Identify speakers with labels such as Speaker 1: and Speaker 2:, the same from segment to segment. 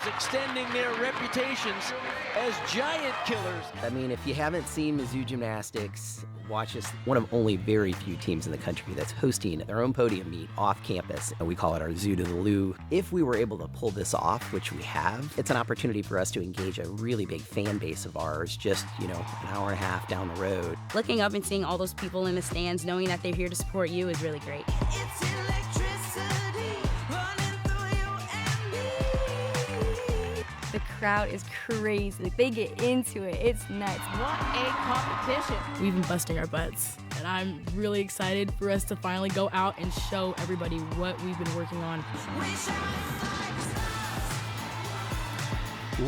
Speaker 1: extending their reputations as giant killers.
Speaker 2: I mean, if you haven't seen Mizzou Gymnastics, watch us. One of only very few teams in the country that's hosting their own podium meet off campus, and we call it our Zoo to the Lou. If we were able to pull this off, which we have, it's an opportunity for us to engage a really big fan base of ours just, an hour and a half down the road.
Speaker 3: Looking up and seeing all those people in the stands, knowing that they're here to support you is really great.
Speaker 4: It's electricity running through you and me.
Speaker 5: The crowd is crazy. They get into it. It's nuts.
Speaker 6: What a competition.
Speaker 7: We've been busting our butts, and I'm really excited for us to finally go out and show everybody what we've been working on.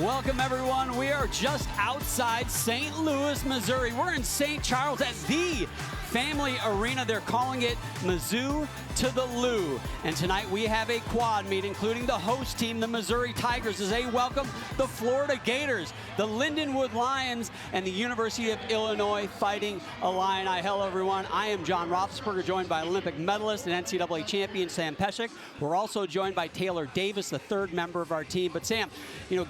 Speaker 8: Welcome, everyone. We are just outside St. Louis, Missouri. We're in St. Charles at the Family Arena. They're calling it Mizzou to the Lou. And tonight we have a quad meet, including the host team, the Missouri Tigers, as they welcome the Florida Gators, the Lindenwood Lions, and the University of Illinois Fighting Illini. Hello, everyone. I am John Roethlisberger, joined by Olympic medalist and NCAA champion Sam Pesek. We're also joined by Taylor Davis, the third member of our team. But Sam,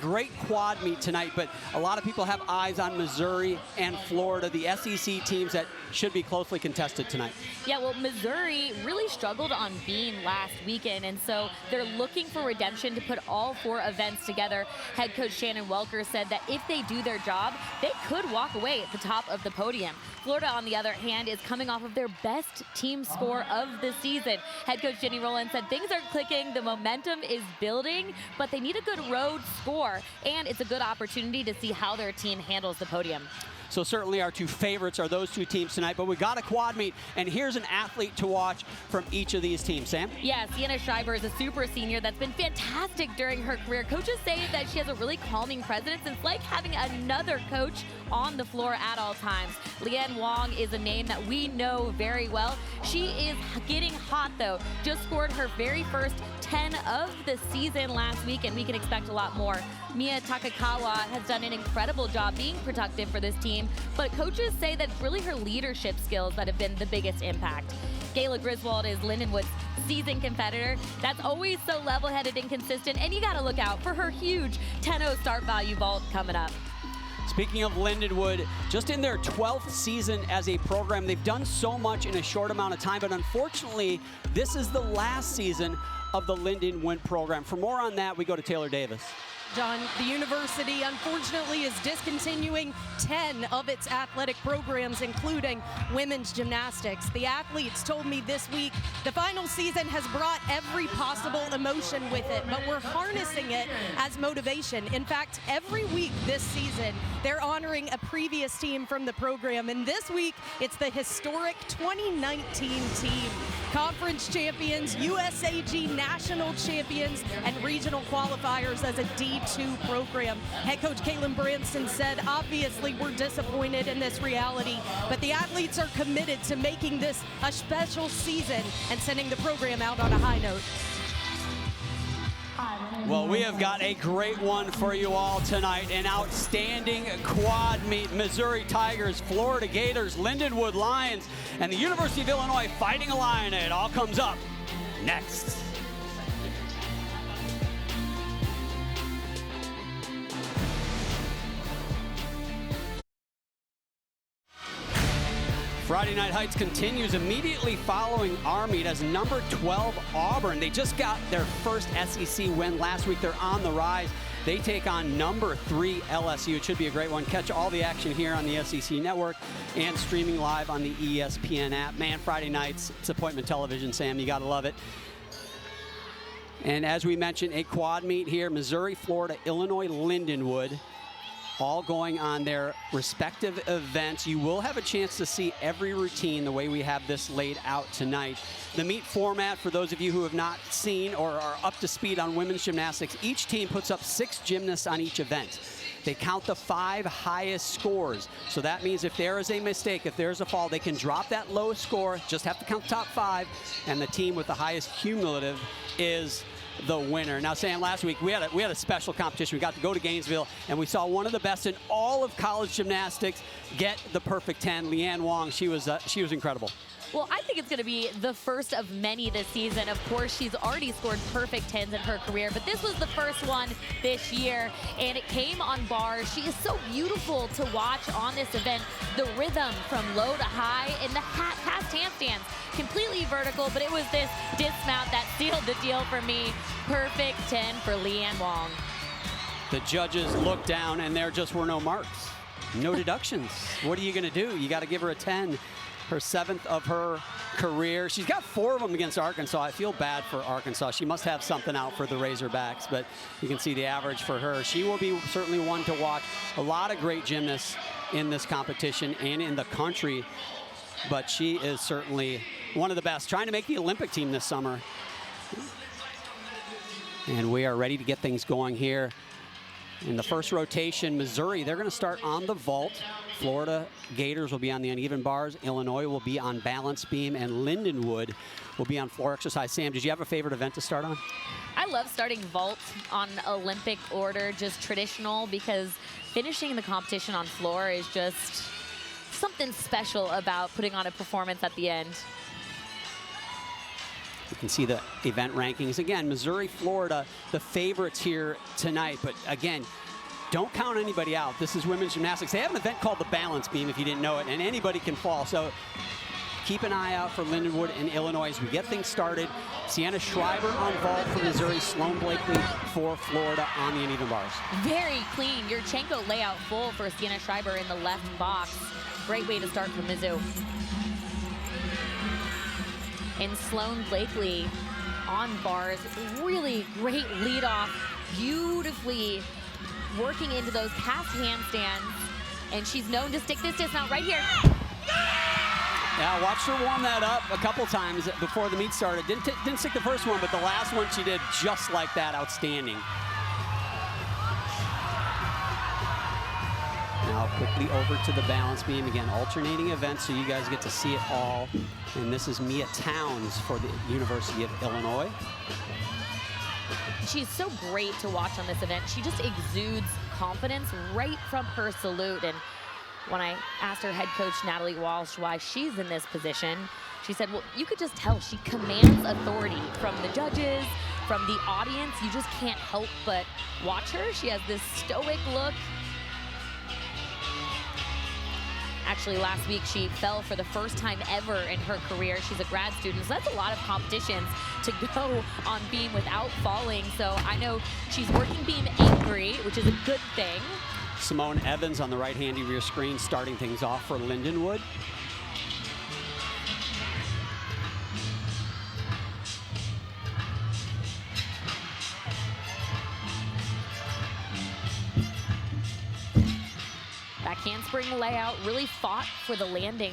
Speaker 8: great quad meet tonight, but a lot of people have eyes on Missouri and Florida, the SEC teams that should be closely contested tonight.
Speaker 9: Yeah, well, Missouri really struggled on beam last weekend, and so they're looking for redemption to put all 4 events together. Head coach Shannon Welker said that if they do their job, they could walk away at the top of the podium. Florida, on the other hand, is coming off of their best team score of the season. Head coach Jenny Rowland said things are clicking, the momentum is building, but they need a good road score, and it's a good opportunity to see how their team handles the podium.
Speaker 8: So certainly our 2 favorites are those 2 teams tonight, but we got a quad meet, and here's an athlete to watch from each of these teams. Sam?
Speaker 9: Yeah, Sienna Schreiber is a super senior that's been fantastic during her career. Coaches say that she has a really calming presence. It's like having another coach on the floor at all times. Leanne Wong is a name that we know very well. She is getting hot, though. Just scored her very first 10 of the season last week, and we can expect a lot more. Mia Takakawa has done an incredible job being productive for this team, but coaches say that it's really her leadership skills that have been the biggest impact. Kayla Griswold is Lindenwood's seasoned competitor that's always so level-headed and consistent, and you got to look out for her huge 10-0 start value vault coming up.
Speaker 8: Speaking of Lindenwood, just in their 12th season as a program, they've done so much in a short amount of time, but unfortunately, this is the last season of the Lindenwood program. For more on that, we go to Taylor Davis.
Speaker 6: John, the university unfortunately is discontinuing 10 of its athletic programs, including women's gymnastics. The athletes told me this week the final season has brought every possible emotion with it, but we're harnessing it as motivation. In fact, every week this season, they're honoring a previous team from the program, and this week it's the historic 2019 team. Conference champions, USAG national champions, and regional qualifiers as a D2 program. Head coach Caitlin Branson said, obviously we're disappointed in this reality, but the athletes are committed to making this a special season and sending the program out on a high note.
Speaker 8: Well, we have got a great one for you all tonight. An outstanding quad meet. Missouri Tigers, Florida Gators, Lindenwood Lions, and the University of Illinois Fighting Illini. It all comes up next. Friday Night Heights continues immediately following our meet as number 12 Auburn. They just got their first SEC win last week. They're on the rise. They take on number 3 LSU. It should be a great one. Catch all the action here on the SEC Network and streaming live on the ESPN app. Man, Friday nights, it's appointment television, Sam. You got to love it. And as we mentioned, a quad meet here, Missouri, Florida, Illinois, Lindenwood, all going on their respective events. You will have a chance to see every routine the way we have this laid out tonight. The meet format, for those of you who have not seen or are up to speed on women's gymnastics, each team puts up 6 gymnasts on each event. They count the 5 highest scores. So that means if there is a mistake, if there's a fall, they can drop that low score, just have to count the top 5, and the team with the highest cumulative is the winner. Now, Sam, last week we had a special competition. We got to go to Gainesville, and we saw one of the best in all of college gymnastics get the perfect 10. Leanne Wong, she was incredible.
Speaker 9: Well, I think it's going to be the first of many this season. Of course, she's already scored perfect 10s in her career, but this was the first one this year, and it came on bars. She is so beautiful to watch on this event. The rhythm from low to high and the past handstands, completely vertical, but it was this dismount that sealed the deal for me. Perfect 10 for Leanne Wong.
Speaker 8: The judges looked down, and there just were no marks, no deductions. What are you going to do? You got to give her a 10. Her 7th of her career. She's got 4 of them against Arkansas. I feel bad for Arkansas. She must have something out for the Razorbacks, but you can see the average for her. She will be certainly one to watch. A lot of great gymnasts in this competition and in the country, but she is certainly one of the best, trying to make the Olympic team this summer. And we are ready to get things going here. In the first rotation, Missouri, they're going to start on the vault. Florida Gators will be on the uneven bars. Illinois will be on balance beam, and Lindenwood will be on floor exercise. Sam, did you have a favorite event to start on?
Speaker 9: I love starting vault on Olympic order, just traditional, because finishing the competition on floor is just something special about putting on a performance at the end.
Speaker 8: You can see the event rankings. Again, Missouri, Florida, the favorites here tonight. But again, don't count anybody out. This is women's gymnastics. They have an event called the balance beam, if you didn't know it, and anybody can fall. So keep an eye out for Lindenwood and Illinois as we get things started. Sienna Schreiber on vault for Missouri, Sloan Blakely for Florida on the uneven bars.
Speaker 9: Very clean. Yurchenko layout full for Sienna Schreiber in the left box. Great way to start for Mizzou. And Sloan Blakely on bars, really great lead off, beautifully working into those past handstands, and she's known to stick this dismount right here.
Speaker 8: Yeah, watched her warm that up a couple times before the meet started. Didn't stick the first one, but the last one she did just like that. Outstanding. Now quickly over to the balance beam. Again, alternating events, so you guys get to see it all. And this is Mia Towns for the University of Illinois.
Speaker 9: She's so great to watch on this event. She just exudes confidence right from her salute. And when I asked her head coach, Natalie Walsh, why she's in this position, she said, well, you could just tell she commands authority from the judges, from the audience. You just can't help but watch her. She has this stoic look. Actually, last week she fell for the first time ever in her career. She's a grad student, so that's a lot of competitions to go on beam without falling. So I know she's working beam angry, which is a good thing.
Speaker 8: Simone Evans on the right hand of your screen, starting things off for Lindenwood.
Speaker 9: Back handspring layout, really fought for the landing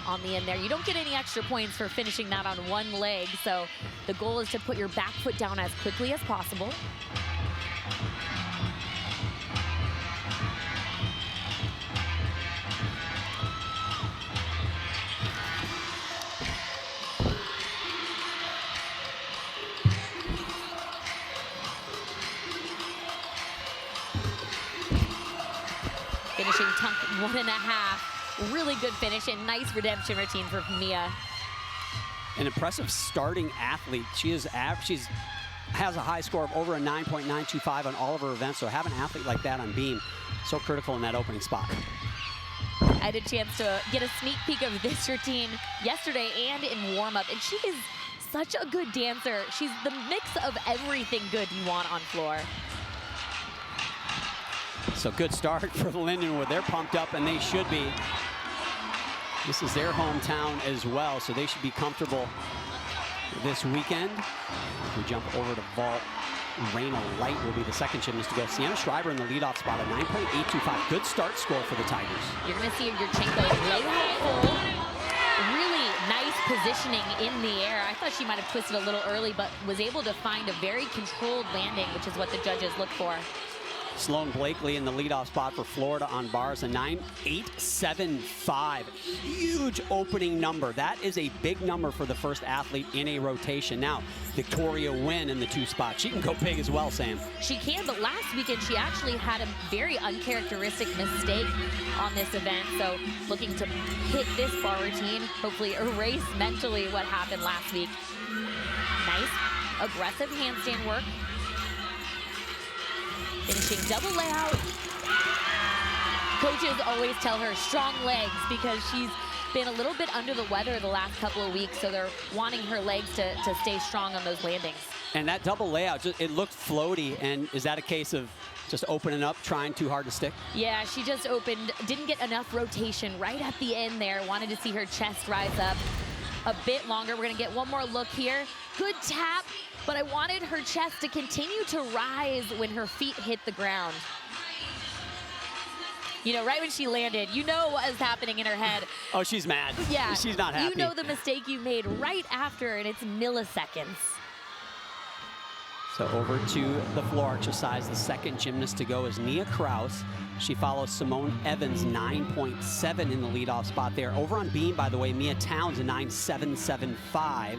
Speaker 9: on the end there. You don't get any extra points for finishing that on one leg, so the goal is to put your back foot down as quickly as possible. Finishing tunk 1.5. Really good finish and nice redemption routine for Mia.
Speaker 8: An impressive starting athlete. She has a high score of over a 9.925 on all of her events, so have an athlete like that on beam, so critical in that opening spot.
Speaker 9: I had a chance to get a sneak peek of this routine yesterday and in warm-up, and she is such a good dancer. She's the mix of everything good you want on floor.
Speaker 8: So good start for Lindenwood. They're pumped up, and they should be. This is their hometown as well, so they should be comfortable this weekend. We jump over to vault. Raina Light will be the second gymnast to go. Sienna Schreiber in the leadoff spot at 9.825. Good start score for the Tigers.
Speaker 9: You're going to see Yurchenko lay out full. Really nice positioning in the air. I thought she might have twisted a little early, but was able to find a very controlled landing, which is what the judges look for.
Speaker 8: Sloan Blakely in the leadoff spot for Florida on bars, a 9.875. Huge opening number. That is a big number for the first athlete in a rotation. Now, Victoria Wynn in the 2 spot. She can go big as well, Sam.
Speaker 9: She can, but last weekend she actually had a very uncharacteristic mistake on this event. So looking to hit this bar routine, hopefully erase mentally what happened last week. Nice, aggressive handstand work. Finishing double layout. Coaches always tell her strong legs because she's been a little bit under the weather the last couple of weeks, so they're wanting her legs to stay strong on those landings.
Speaker 8: And that double layout, it looked floaty, and is that a case of just opening up, trying too hard to stick?
Speaker 9: Yeah, she just opened, didn't get enough rotation right at the end there. Wanted to see her chest rise up a bit longer. We're gonna get one more look here. Good tap, but I wanted her chest to continue to rise when her feet hit the ground. You know, right when she landed, you know what is happening in her head.
Speaker 8: Oh, she's mad.
Speaker 9: Yeah.
Speaker 8: She's not happy.
Speaker 9: You know the mistake you made right after, and it's milliseconds.
Speaker 8: So over to the floor exercise. The second gymnast to go is Nia Kraus. She follows Simone Evans, 9.7 in the leadoff spot there. Over on beam, by the way, Mia Towns, a 9.775.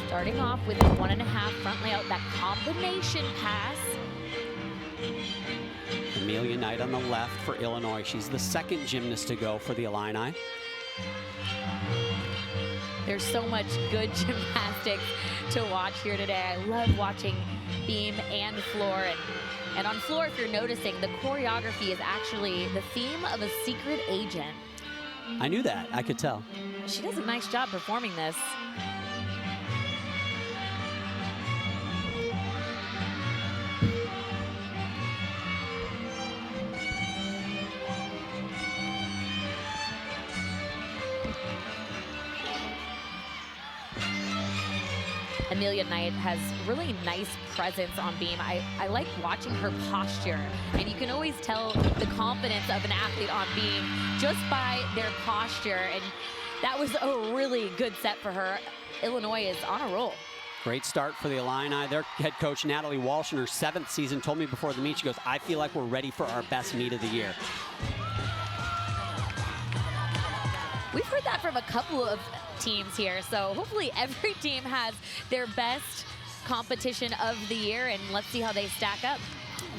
Speaker 9: Starting off with a 1.5 front layout, that combination pass.
Speaker 8: Amelia Knight on the left for Illinois. She's the second gymnast to go for the Illini.
Speaker 9: There's so much good gymnastics to watch here today. I love watching beam and floor. And on floor, if you're noticing, the choreography is actually the theme of a secret agent.
Speaker 8: I knew that. I could tell.
Speaker 9: She does a nice job performing this. Amelia Knight has really nice presence on beam. I like watching her posture, and you can always tell the confidence of an athlete on beam just by their posture, and that was a really good set for her. Illinois is on a roll.
Speaker 8: Great start for the Illini. Their head coach, Natalie Walsh, in her 7th season, told me before the meet, she goes, I feel like we're ready for our best meet of the year.
Speaker 9: We've heard that from a couple of teams here, so hopefully every team has their best competition of the year, and let's see how they stack up.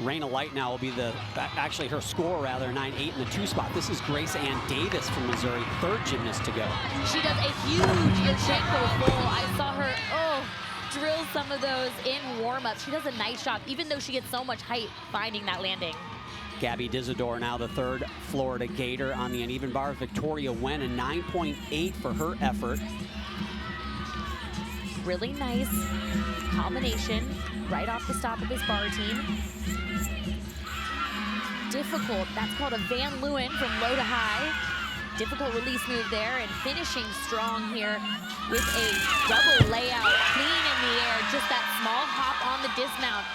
Speaker 8: Raina Light now will be actually her score rather, 9.8 in the 2 spot. This is Grace Ann Davis from Missouri, 3rd gymnast to go.
Speaker 9: She does a huge Yurchenko full. I saw her, drill some of those in warm-up. She does a nice job, even though she gets so much height finding that landing.
Speaker 8: Gabby Dizador now the 3rd Florida Gator on the uneven bar. Victoria Wen, a 9.8 for her effort.
Speaker 9: Really nice combination right off the stop of this bar routine. Difficult, that's called a Van Leeuwen from low to high. Difficult release move there, and finishing strong here with a double layout, clean in the air, just that small hop on the dismount.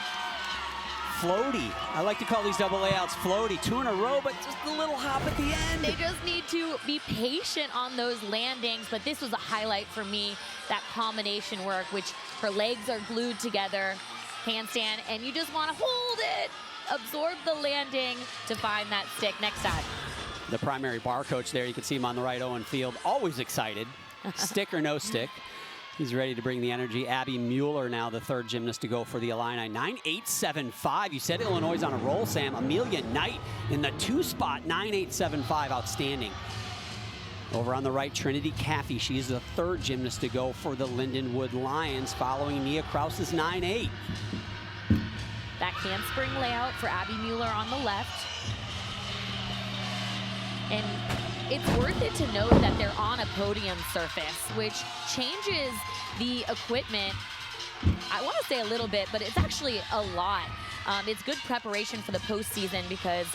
Speaker 8: Floaty. I like to call these double layouts floaty. 2 in a row, but just a little hop at the end.
Speaker 9: They just need to be patient on those landings, but this was a highlight for me, that combination work, which her legs are glued together, handstand, and you just want to hold it, absorb the landing to find that stick next time.
Speaker 8: The primary bar coach there, you can see him on the right, Owen Field, always excited. Stick or no stick. He's ready to bring the energy. Abby Mueller now the 3rd gymnast to go for the Illini. 9.875. You said Illinois is on a roll, Sam. Amelia Knight in the 2 spot, 9.875. Outstanding. Over on the right, Trinity Caffey. She's the 3rd gymnast to go for the Lindenwood Lions, following Nia Kraus's 9.8.
Speaker 9: That handspring layout for Abby Mueller on the left. And it's worth it to note that they're on a podium surface, which changes the equipment, I want to say a little bit, but it's actually a lot. It's good preparation for the postseason because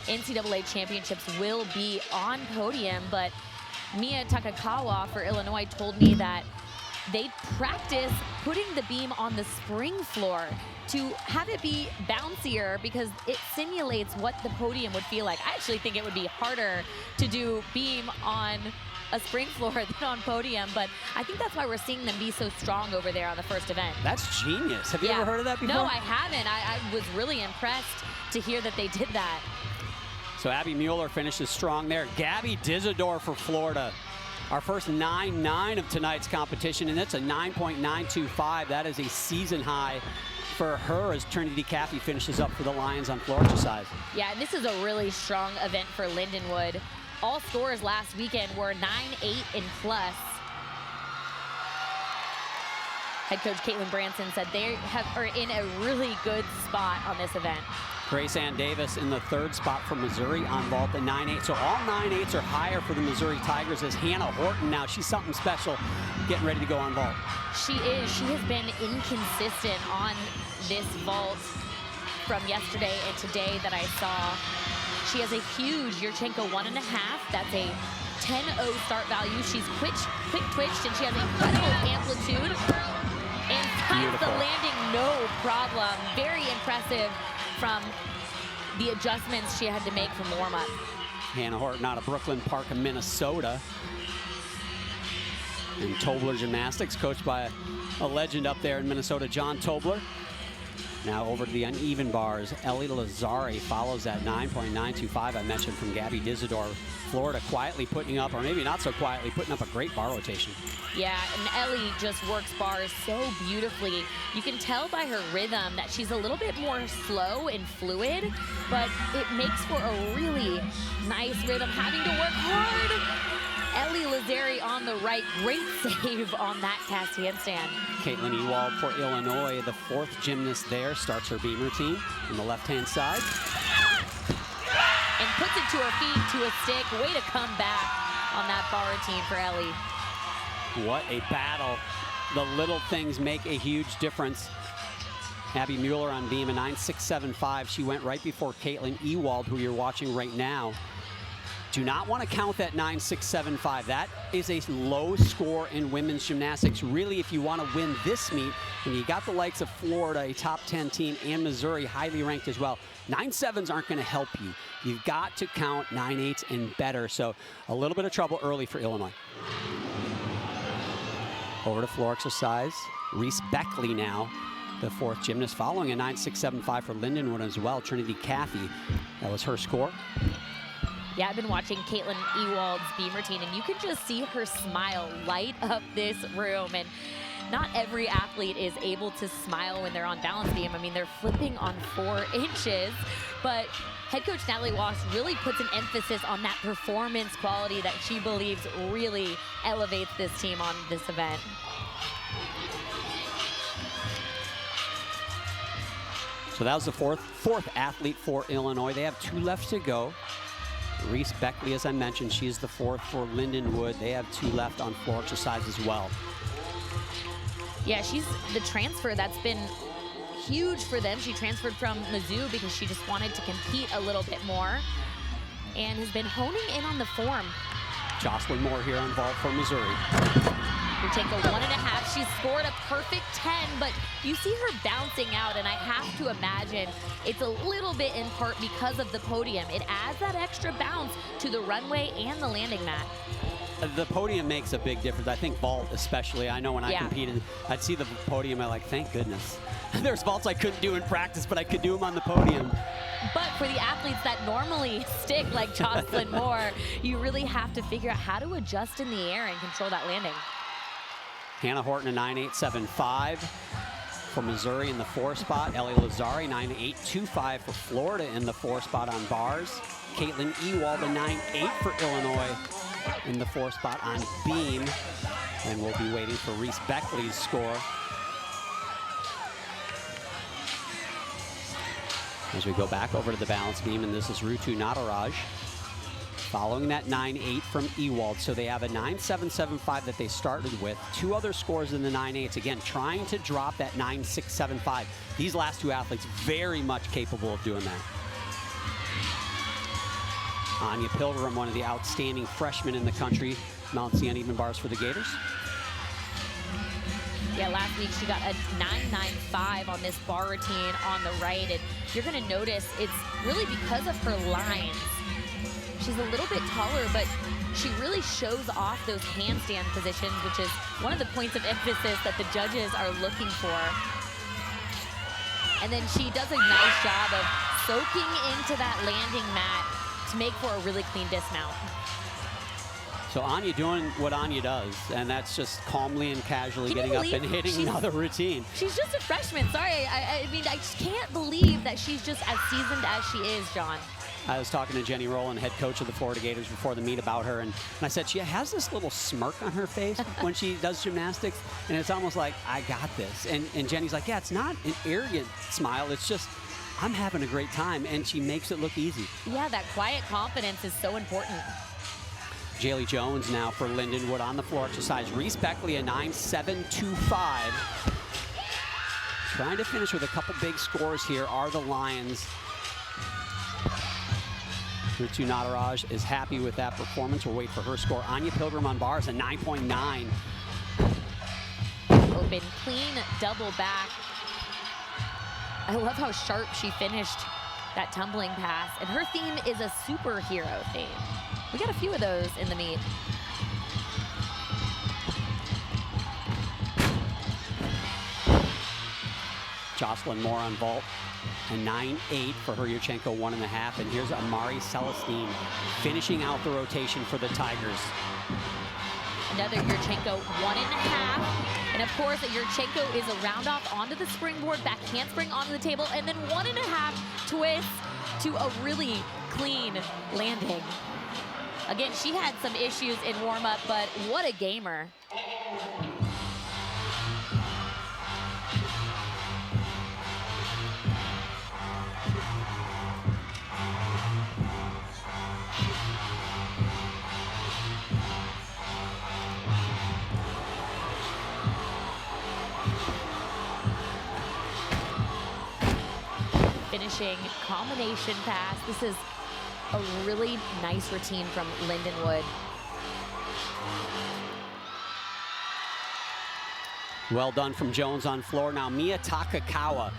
Speaker 9: NCAA championships will be on podium, but Mia Takakawa for Illinois told me that they practice putting the beam on the spring floor to have it be bouncier because it simulates what the podium would feel like. I actually think it would be harder to do beam on a spring floor than on podium, but I think that's why we're seeing them be so strong over there on the first event.
Speaker 8: That's genius. Have you ever heard of that before?
Speaker 9: No, I haven't. I was really impressed to hear that they did that.
Speaker 8: So Abby Mueller finishes strong there. Gabby Dizador for Florida. Our first 9.9 of tonight's competition, and that's a 9.925. That is a season high for her as Trinity Caffey finishes up for the Lions on floor exercise.
Speaker 9: Yeah, and this is a really strong event for Lindenwood. All scores last weekend were 9-8 and plus. Head coach Caitlin Branson said they are in a really good spot on this event.
Speaker 8: Grace Ann Davis in the third spot for Missouri on vault at 9.8. So all 9.8s are higher for the Missouri Tigers as Hannah Horton now, she's something special, getting ready to go on vault.
Speaker 9: She is. She has been inconsistent on this vault from yesterday and today that I saw. She has a huge Yurchenko 1.5. That's a 10-0 start value. She's quick twitched, and she has incredible amplitude. And times the landing, no problem. Very impressive from the adjustments she had to make from warm-up.
Speaker 8: Hannah Horton out of Brooklyn Park, Minnesota. And Tobler Gymnastics, coached by a legend up there in Minnesota, John Tobler. Now over to the uneven bars. Ellie Lazari follows that 9.925 I mentioned from Gabby Dizador. Florida quietly putting up, or maybe not so quietly, putting up a great bar rotation.
Speaker 9: Yeah, and Ellie just works bars so beautifully. You can tell by her rhythm that she's a little bit more slow and fluid, but it makes for a really nice rhythm, having to work hard. Ellie Lazari on the right, great save on that cast handstand.
Speaker 8: Caitlin Ewald for Illinois, the fourth gymnast there, starts her beam routine on the left-hand side.
Speaker 9: And puts it to her feet, to a stick. Way to come back on that bar routine for Ellie.
Speaker 8: What a battle. The little things make a huge difference. Abby Mueller on beam, a 9.675. She went right before Caitlin Ewald, who you're watching right now. Do not want to count that 9.675. That is a low score in women's gymnastics. Really, if you want to win this meet, and you got the likes of Florida, a top 10 team, and Missouri, highly ranked as well, 9.7s aren't going to help you. You've got to count 9.8s and better. So a little bit of trouble early for Illinois. Over to floor exercise. Reese Beckley now, the fourth gymnast, following a 9.675 for Lindenwood as well. Trinity Caffey, that was her score.
Speaker 9: Yeah, I've been watching Caitlin Ewald's beam routine, and you can just see her smile light up this room. And not every athlete is able to smile when they're on balance beam. I mean, they're flipping on 4 inches, but head coach Natalie Walsh really puts an emphasis on that performance quality that she believes really elevates this team on this event.
Speaker 8: So that was the fourth athlete for Illinois. They have 2 left to go. Reese Beckley, as I mentioned, she's the fourth for Lindenwood. They have 2 left on floor exercise as well.
Speaker 9: Yeah, she's the transfer that's been huge for them. She transferred from Mizzou because she just wanted to compete a little bit more and has been honing in on the form.
Speaker 8: Jocelyn Moore here on vault for Missouri.
Speaker 9: You take a 1.5. She's scored a perfect 10, but you see her bouncing out, and I have to imagine it's a little bit in part because of the podium. It adds that extra bounce to the runway and the landing mat.
Speaker 8: The podium makes a big difference. I think vault especially. I know when I competed, I'd see the podium, I'm like, thank goodness. There's vaults I couldn't do in practice, but I could do them on the podium.
Speaker 9: But for the athletes that normally stick, like Jocelyn Moore, you really have to figure out how to adjust in the air and control that landing.
Speaker 8: Hannah Horton, a 9.875 for Missouri in the 4 spot. Ellie Lazari, 9.825 for Florida in the 4 spot on bars. Caitlin Ewald, a 9.8 for Illinois in the 4 spot on beam. And we'll be waiting for Reese Beckley's score. As we go back over to the balance beam, and this is Rutu Nataraj following that 9.8 from Ewald. So they have a 9.775 that they started with. 2 other scores in the 9.8s. Again, trying to drop that 9.675. These last 2 athletes very much capable of doing that. Anya Pilgrim, one of the outstanding freshmen in the country, mounts the uneven bars for the Gators.
Speaker 9: Yeah, last week she got a 9.95 on this bar routine on the right, and you're going to notice it's really because of her lines. She's a little bit taller, but she really shows off those handstand positions, which is one of the points of emphasis that the judges are looking for. And then she does a nice job of soaking into that landing mat to make for a really clean dismount.
Speaker 8: So Anya doing what Anya does, and that's just calmly and casually getting up and hitting another routine.
Speaker 9: She's just a freshman. Sorry, I mean, I just can't believe that she's just as seasoned as she is, John.
Speaker 8: I was talking to Jenny Rowland, head coach of the Florida Gators, before the meet about her, and I said she has this little smirk on her face when she does gymnastics, and it's almost like, I got this. And Jenny's like, yeah, it's not an arrogant smile, it's just, I'm having a great time, and she makes it look easy.
Speaker 9: Yeah, that quiet confidence is so important.
Speaker 8: Jaylee Jones now for Lindenwood on the floor exercise. Reese Beckley, a 9.725. Trying to finish with a couple big scores here are the Lions. Ritu Nataraj is happy with that performance. We'll wait for her score. Anya Pilgrim on bars, a 9.9.
Speaker 9: Open, clean, double back. I love how sharp she finished that tumbling pass. And her theme is a superhero theme. We got a few of those in the meet.
Speaker 8: Jocelyn Moore on vault, a 9.8 for her Yurchenko, 1.5. And here's Amari Celestine finishing out the rotation for the Tigers.
Speaker 9: Another Yurchenko, 1.5. And of course, Yurchenko is a round off onto the springboard, back handspring onto the table, and then 1.5 twist to a really clean landing. Again, she had some issues in warm-up, but what a gamer. Finishing combination pass. This is a really nice routine from Lindenwood.
Speaker 8: Well done from Jones on floor. Now Mia Takakawa,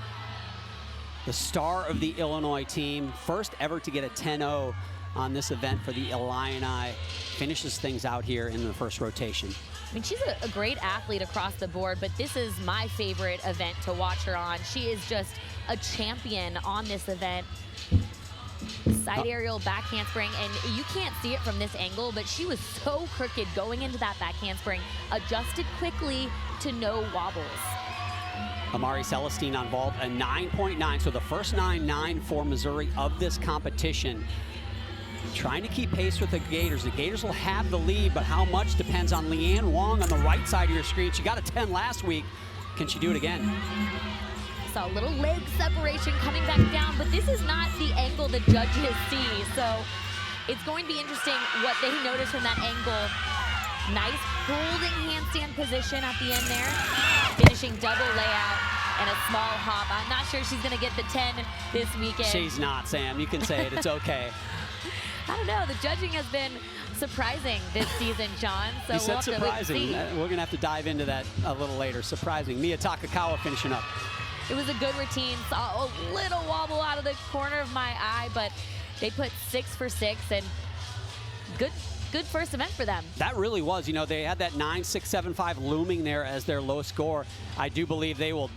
Speaker 8: the star of the Illinois team, first ever to get a 10-0 on this event for the Illini, finishes things out here in the first rotation.
Speaker 9: I mean, she's a great athlete across the board, but this is my favorite event to watch her on. She is just a champion on this event. Side aerial back handspring, and you can't see it from this angle, but she was so crooked going into that back handspring, adjusted quickly to no wobbles.
Speaker 8: Amari Celestine on vault, a 9.9, so the first 9.9 for Missouri of this competition. Trying to keep pace with the Gators. The Gators will have the lead, but how much depends on Leanne Wong on the right side of your screen. She got a 10 last week. Can she do it again?
Speaker 9: Saw a little leg separation coming back down, but this is not the angle the judges see, so it's going to be interesting what they notice from that angle. Nice holding handstand position at the end there. Finishing double layout and a small hop. I'm not sure she's gonna get the 10 this weekend.
Speaker 8: She's not, Sam. You can say it, it's okay.
Speaker 9: I don't know, the judging has been surprising this season, John. So
Speaker 8: You said
Speaker 9: we'll
Speaker 8: surprising. We're gonna have to dive into that a little later. Surprising. Mia Takakawa finishing up.
Speaker 9: It was a good routine. Saw a little wobble out of the corner of my eye, but they put 6 for 6 and good first event for them.
Speaker 8: That really was. You know, they had that 9.675 looming there as their low score. I do believe they will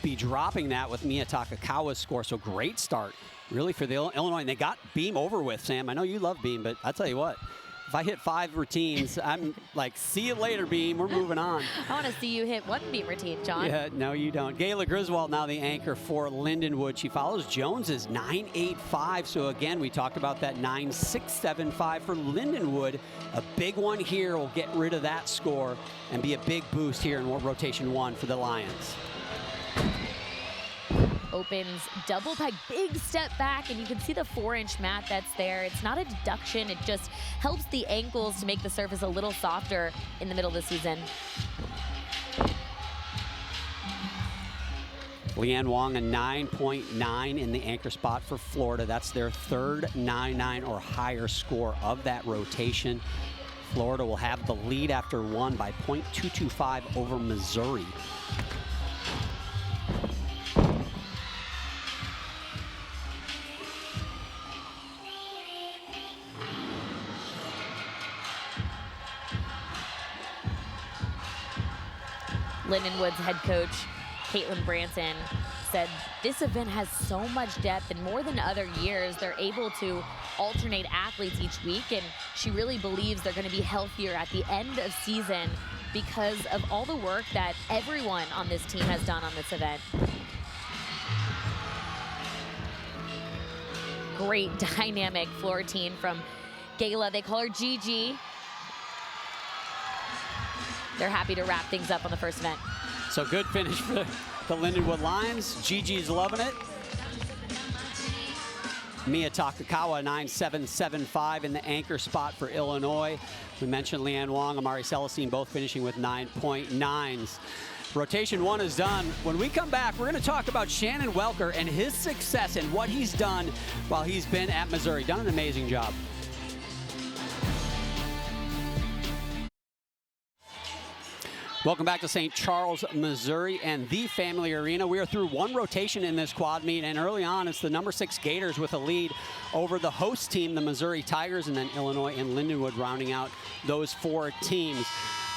Speaker 8: be dropping that with Mia Takakawa's score. So great start, really, for the Illinois. And they got Beam over with, Sam. I know you love Beam, but I'll tell you what. If I hit 5 routines, I'm like, see you later, Beam. We're moving on.
Speaker 9: I want to see you hit 1 beam routine, John.
Speaker 8: Yeah, no, you don't. Gayla Griswold now the anchor for Lindenwood. She follows Jones's 9.85. So again, we talked about that 9.675 for Lindenwood. A big one here will get rid of that score and be a big boost here in rotation 1 for the Lions.
Speaker 9: Opens double peg, big step back, and you can see the 4-inch mat that's there. It's not a deduction, it just helps the ankles to make the surface a little softer in the middle of the season.
Speaker 8: Leanne Wong, a 9.9 in the anchor spot for Florida. That's their third 9.9 or higher score of that rotation. Florida will have the lead after 1 by .225 over Missouri.
Speaker 9: Lindenwood's head coach, Caitlin Branson, said this event has so much depth, and more than other years, they're able to alternate athletes each week, and she really believes they're going to be healthier at the end of season because of all the work that everyone on this team has done on this event. Great dynamic floor team from Gala. They call her Gigi. They're happy to wrap things up on the first event.
Speaker 8: So good finish for the Lindenwood Lions. Gigi's loving it. Mia Takakawa, 9.775 in the anchor spot for Illinois. We mentioned Leanne Wong, Amari Celestine, both finishing with 9.9s. Rotation 1 is done. When we come back, we're going to talk about Shannon Welker and his success and what he's done while he's been at Missouri. Done an amazing job. Welcome back to St. Charles, Missouri, and the Family Arena. We are through one rotation in this quad meet, and early on, it's the number 6 Gators with a lead over the host team, the Missouri Tigers, and then Illinois and Lindenwood rounding out those 4 teams.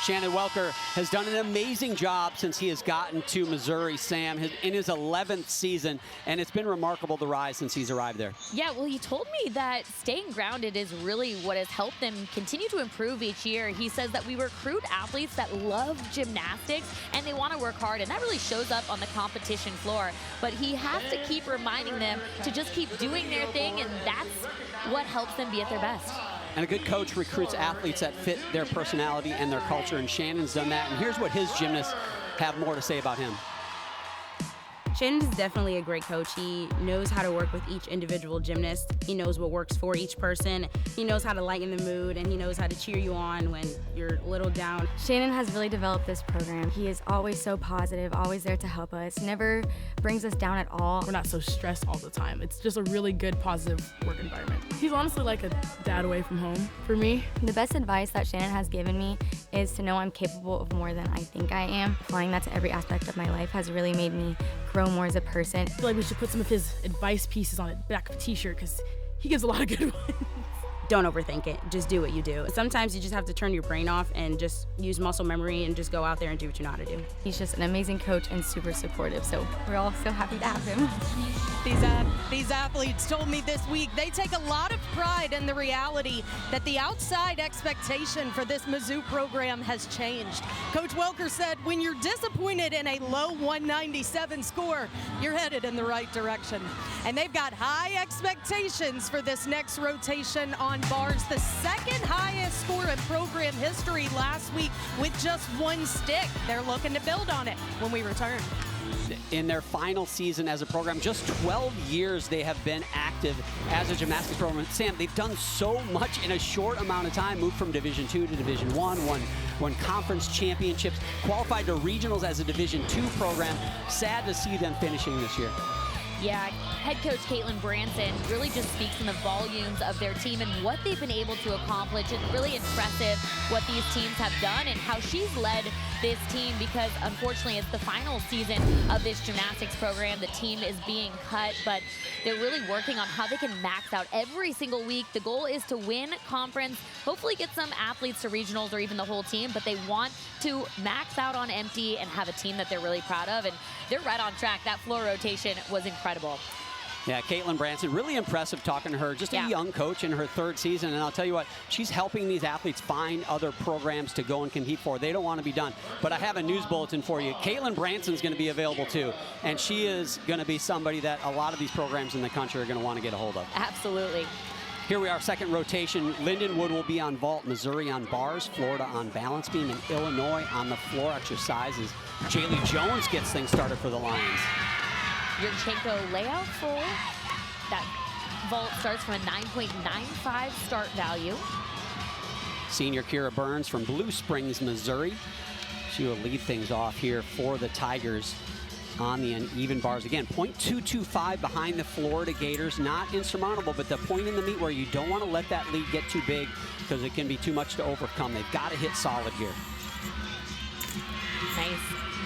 Speaker 8: Shannon Welker has done an amazing job since he has gotten to Missouri, Sam, in his 11th season, and it's been remarkable the rise since he's arrived there.
Speaker 9: Yeah, well, he told me that staying grounded is really what has helped them continue to improve each year. He says that we recruit athletes that love gymnastics and they want to work hard, and that really shows up on the competition floor. But he has to keep reminding them to just keep doing their thing, and that's what helps them be at their best.
Speaker 8: And a good coach recruits athletes that fit their personality and their culture, and Shannon's done that. And here's what his gymnasts have more to say about him.
Speaker 3: Shannon is definitely a great coach. He knows how to work with each individual gymnast. He knows what works for each person. He knows how to lighten the mood, and he knows how to cheer you on when you're a little down.
Speaker 5: Shannon has really developed this program. He is always so positive, always there to help us, never brings us down at all.
Speaker 7: We're not so stressed all the time. It's just a really good, positive work environment. He's honestly like a dad away from home for me.
Speaker 5: The best advice that Shannon has given me is to know I'm capable of more than I think I am. Applying that to every aspect of my life has really made me grow more as a person.
Speaker 7: I feel like we should put some of his advice pieces on the back of a t-shirt because he gives a lot of good ones.
Speaker 3: Don't overthink it. Just do what you do. Sometimes you just have to turn your brain off and just use muscle memory and just go out there and do what you know how to do.
Speaker 5: He's just an amazing coach and super supportive, so we're all so happy to have him.
Speaker 6: These athletes told me this week they take a lot of pride in the reality that the outside expectation for this Mizzou program has changed. Coach Welker said when you're disappointed in a low 197 score, you're headed in the right direction. And they've got high expectations for this next rotation on bars, the second highest score in program history last week with just 1 stick. They're looking to build on it when we return.
Speaker 8: In their final season as a program, just 12 years they have been active as a gymnastics program. Sam, they've done so much in a short amount of time, moved from Division II to Division I, won conference championships, qualified to regionals as a Division II program. Sad to see them finishing this year.
Speaker 9: Yeah, head coach Caitlin Branson really just speaks in the volumes of their team and what they've been able to accomplish. It's really impressive what these teams have done and how she's led this team because unfortunately it's the final season of this gymnastics program. The team is being cut, but they're really working on how they can max out every single week. The goal is to win conference, hopefully get some athletes to regionals or even the whole team, but they want to max out on empty and have a team that they're really proud of, and they're right on track. That floor rotation was incredible.
Speaker 8: Yeah, Caitlin Branson, really impressive talking to her. Just a young coach in her 3rd season, and I'll tell you what, she's helping these athletes find other programs to go and compete for. They don't want to be done. But I have a news bulletin for you. Caitlin Branson's going to be available too, and she is going to be somebody that a lot of these programs in the country are going to want to get a hold of.
Speaker 9: Absolutely.
Speaker 8: Here we are, second rotation. Lindenwood will be on vault, Missouri on bars, Florida on balance beam, and Illinois on the floor exercises. Jaylee Jones gets things started for the Lions.
Speaker 9: Yurchenko layout full. That vault starts from a 9.95 start value.
Speaker 8: Senior Kira Burns from Blue Springs, Missouri. She will lead things off here for the Tigers on the uneven bars. Again, .225 behind the Florida Gators. Not insurmountable, but the point in the meet where you don't want to let that lead get too big because it can be too much to overcome. They've got to hit solid here.
Speaker 9: Nice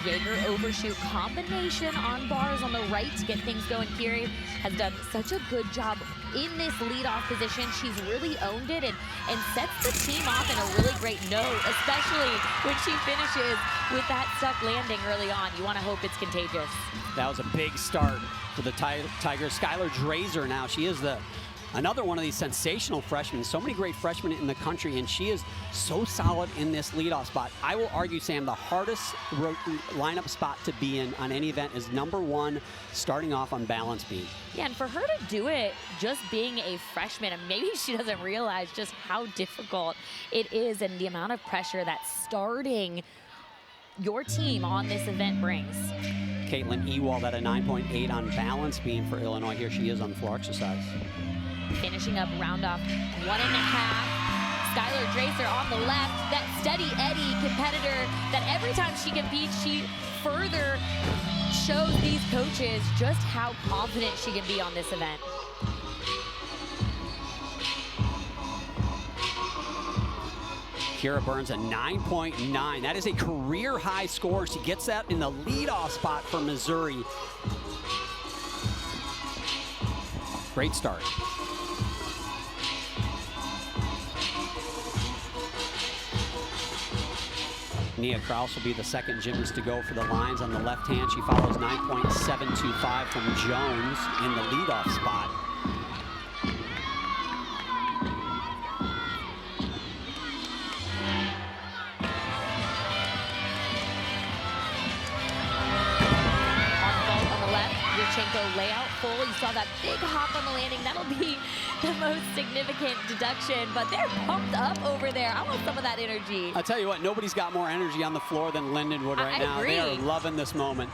Speaker 9: Jaeger overshoot combination on bars on the right to get things going. Kiri has done such a good job in this leadoff position. She's really owned it and sets the team off in a really great note, especially when she finishes with that stuck landing early on. You want to hope it's contagious.
Speaker 8: That was a big start for the Tigers. Skylar Drazer now, she is another one of these sensational freshmen. So many great freshmen in the country, and she is so solid in this leadoff spot. I will argue, Sam, the hardest lineup spot to be in on any event is number 1, starting off on balance beam.
Speaker 9: Yeah, and for her to do it just being a freshman, and maybe she doesn't realize just how difficult it is and the amount of pressure that starting your team on this event brings.
Speaker 8: Caitlin Ewald at a 9.8 on balance beam for Illinois. Here she is on the floor exercise.
Speaker 9: Finishing up round off 1.5. Skylar Drazer on the left, that steady Eddie competitor that every time she competes, she further shows these coaches just how confident she can be on this event.
Speaker 8: Kira Burns a 9.9. That is a career high score. She gets that in the leadoff spot for Missouri. Great start. Nia Kraus will be the second gymnast to go for the lines on the left hand. She follows 9.725 from Jones in the leadoff spot.
Speaker 9: Layout full. You saw that big hop on the landing. That'll be the most significant deduction, but they're pumped up over there. I want some of that energy.
Speaker 8: I'll tell you what, nobody's got more energy on the floor than Lindenwood right now.
Speaker 9: Agree.
Speaker 8: They are loving this moment.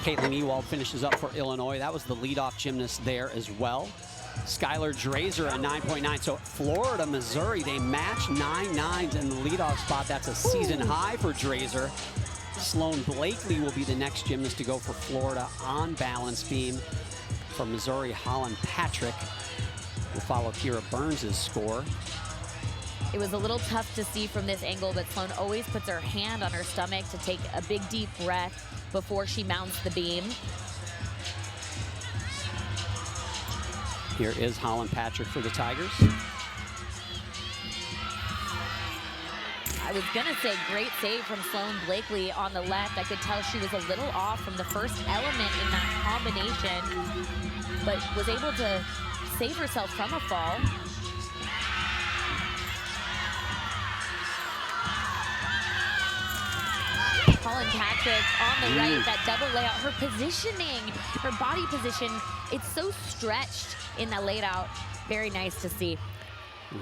Speaker 8: Caitlin Ewald finishes up for Illinois. That was the leadoff gymnast there as well. Skylar Drazer at 9.9. So Florida, Missouri, they match 9 9s in the leadoff spot. That's a season high for Drazer. Sloan Blakely will be the next gymnast to go for Florida on balance beam. For Missouri, Holland Patrick will follow Kira Burns' score.
Speaker 9: It was a little tough to see from this angle, but Sloan always puts her hand on her stomach to take a big deep breath before she mounts the beam.
Speaker 8: Here is Holland Patrick for the Tigers.
Speaker 9: I was gonna say great save from Sloan Blakely on the left. I could tell she was a little off from the first element in that combination, but was able to save herself from a fall. Holland Patrick on the right, that double layout, her positioning, her body position, it's so stretched in that layout. Very nice to see.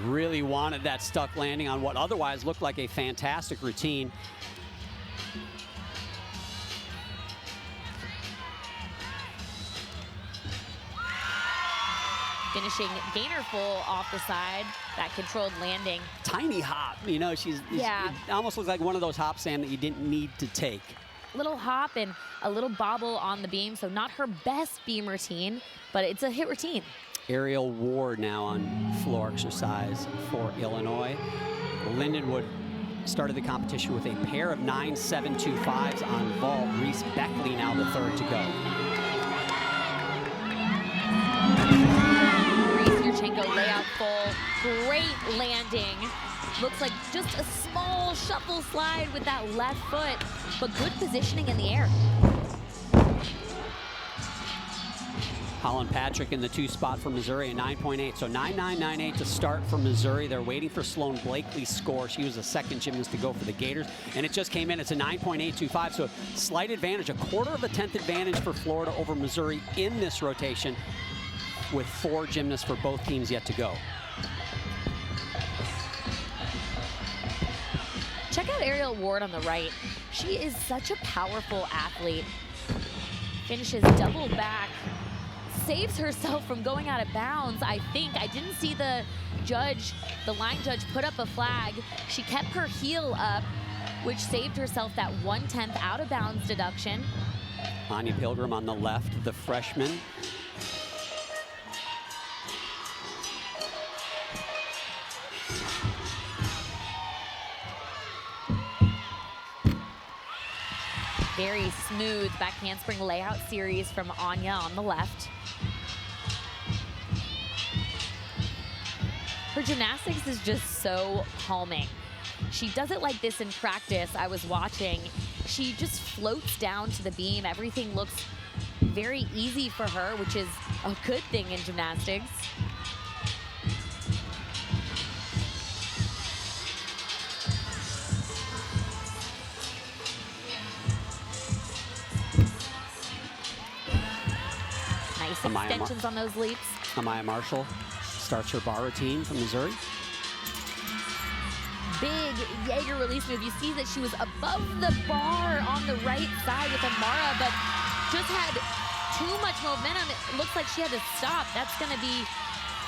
Speaker 8: Really wanted that stuck landing on what otherwise looked like a fantastic routine.
Speaker 9: Finishing Gainerful off the side, that controlled landing.
Speaker 8: Tiny hop, you know,
Speaker 9: Yeah.
Speaker 8: It almost looks like one of those hops, Sam, that you didn't need to take.
Speaker 9: Little hop and a little bobble on the beam, so not her best beam routine, but it's a hit routine.
Speaker 8: Ariel Ward now on floor exercise for Illinois. Lindenwood started the competition with a pair of 9.725s on vault. Reese Beckley now the third to go.
Speaker 9: Reese Yurchenko layout full, great landing. Looks like just a small shuffle slide with that left foot, but good positioning in the air.
Speaker 8: Holland Patrick in the 2 spot for Missouri, a 9.8. So 9.998 to start for Missouri. They're waiting for Sloan Blakely's score. She was the second gymnast to go for the Gators, and it just came in. It's a 9.825, so slight advantage, a 1/4 of a tenth advantage for Florida over Missouri in this rotation, with 4 gymnasts for both teams yet to go.
Speaker 9: Check out Ariel Ward on the right. She is such a powerful athlete. Finishes double back. Saves herself from going out of bounds, I think. I didn't see the line judge put up a flag. She kept her heel up, which saved herself that 1/10 out of bounds deduction.
Speaker 8: Anya Pilgrim on the left, the freshman.
Speaker 9: Very smooth back handspring layout series from Anya on the left. Her gymnastics is just so calming. She does it like this in practice. I was watching. She just floats down to the beam. Everything looks very easy for her, which is a good thing in gymnastics. Nice extensions on those leaps.
Speaker 8: Amaya Marshall starts her bar routine from Missouri.
Speaker 9: Big Jaeger release move. You see that she was above the bar on the right side with Amara, but just had too much momentum. It looks like she had to stop. That's going to be,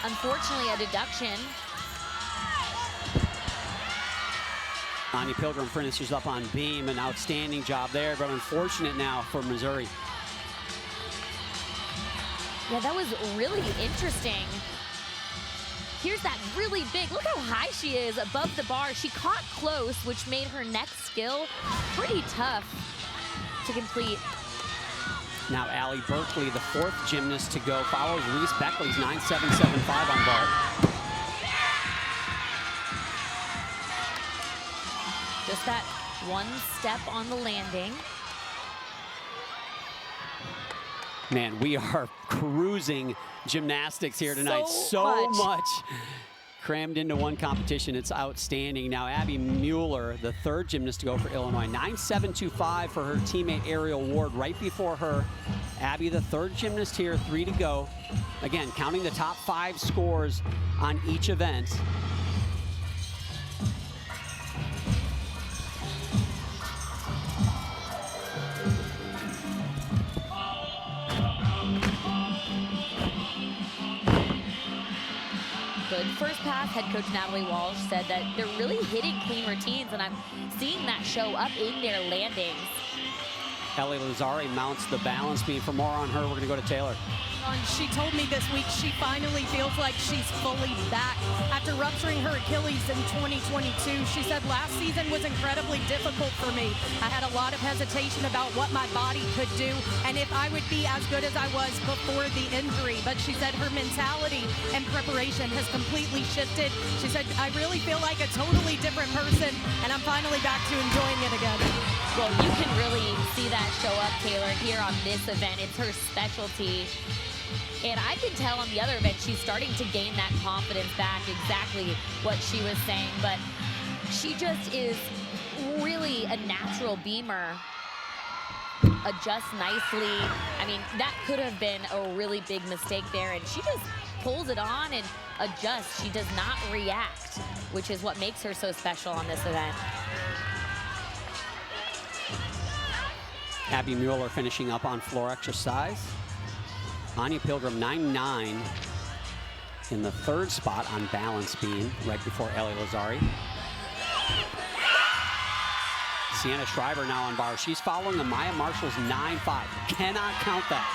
Speaker 9: unfortunately, a deduction.
Speaker 8: Anya Pilgrim finishes up on beam. An outstanding job there, but unfortunate now for Missouri.
Speaker 9: Yeah, that was really interesting. Here's that really big, look how high she is above the bar. She caught close, which made her next skill pretty tough to complete.
Speaker 8: Now Allie Berkeley, the fourth gymnast to go, follows Reese Beckley's 9.775 on bar.
Speaker 9: Just that one step on the landing.
Speaker 8: Man, we are cruising gymnastics here tonight. So much crammed into one competition. It's outstanding. Now, Abby Mueller, the third gymnast to go for Illinois. 9.725 for her teammate Ariel Ward right before her. Abby, the third gymnast here, 3 to go. Again, counting the top 5 scores on each event.
Speaker 9: Good first pass. Head coach Natalie Walsh said that they're really hitting clean routines, and I'm seeing that show up in their landings.
Speaker 8: Ellie Lazari mounts the balance beam. For more on her, we're going to go to Taylor.
Speaker 6: She told me this week she finally feels like she's fully back after rupturing her Achilles in 2022. She said last season was incredibly difficult for me. I had a lot of hesitation about what my body could do and if I would be as good as I was before the injury. But she said her mentality and preparation has completely shifted. She said, I really feel like a totally different person and I'm finally back to enjoying it again.
Speaker 9: Well, you can really see that show up, Taylor, here on this event. It's her specialty. And I can tell on the other event, she's starting to gain that confidence back, exactly what she was saying. But she just is really a natural beamer. Adjusts nicely. I mean, that could have been a really big mistake there. And she just pulls it on and adjusts. She does not react, which is what makes her so special on this event.
Speaker 8: Abby Mueller finishing up on floor exercise. Anya Pilgrim 9.9 in the third spot on balance beam right before Ellie Lazari. Sienna Schreiber now on bar. She's following Amaya Marshall's 9.5. Cannot count that.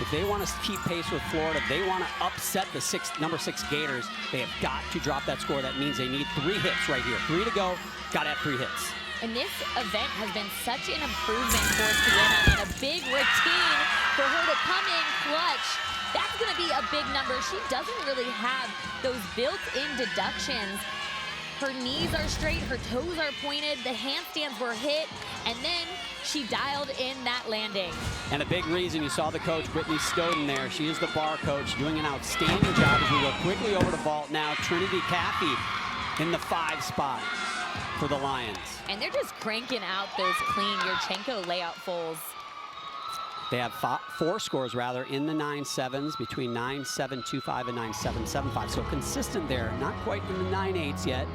Speaker 8: If they want to keep pace with Florida, they want to upset the number 6 Gators, they have got to drop that score. That means they need 3 hits right here. 3 to go. Got to have 3 hits.
Speaker 9: And this event has been such an improvement for Sienna and a big routine for her to come in clutch. That's going to be a big number. She doesn't really have those built-in deductions. Her knees are straight, her toes are pointed, the handstands were hit, and then she dialed in that landing.
Speaker 8: And a big reason you saw the coach, Brittany Stoden, there. She is the bar coach, doing an outstanding job as we go quickly over to vault now. Trinity Caffey in the 5 spot for the Lions.
Speaker 9: And they're just cranking out those clean Yurchenko layout fulls.
Speaker 8: They have 4 scores rather in the 9.7s, between 9.725 and 9.775. So consistent there, not quite in the 9.8s yet.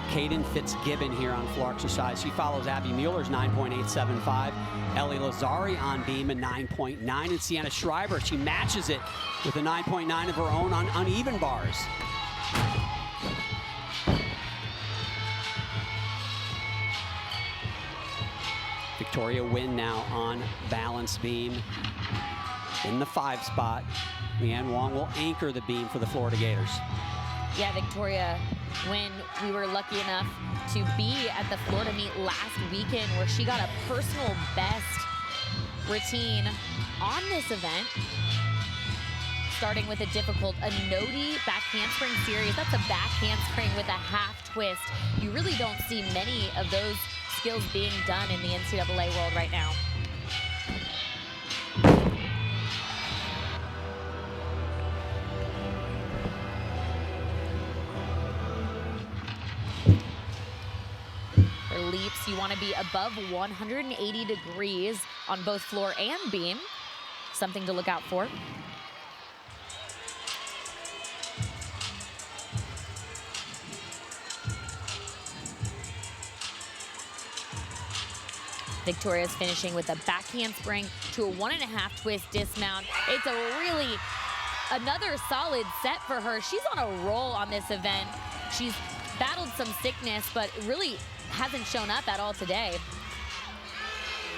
Speaker 8: Caden Fitzgibbon here on floor exercise. She follows Abby Mueller's 9.875. Ellie Lazari on beam at 9.9. And Sienna Schreiber, she matches it with a 9.9 of her own on uneven bars. Victoria Wynn now on balance beam in the 5 spot. Leanne Wong will anchor the beam for the Florida Gators.
Speaker 9: Yeah, Victoria, when we were lucky enough to be at the Florida meet last weekend where she got a personal best routine on this event, starting with a difficult Anodi back handspring series. That's a back handspring with a half twist. You really don't see many of those skills being done in the NCAA world right now. For leaps, you want to be above 180 degrees on both floor and beam. Something to look out for. Victoria's finishing with a back handspring to a 1.5 twist dismount. It's a really, another solid set for her. She's on a roll on this event. She's battled some sickness, but really hasn't shown up at all today.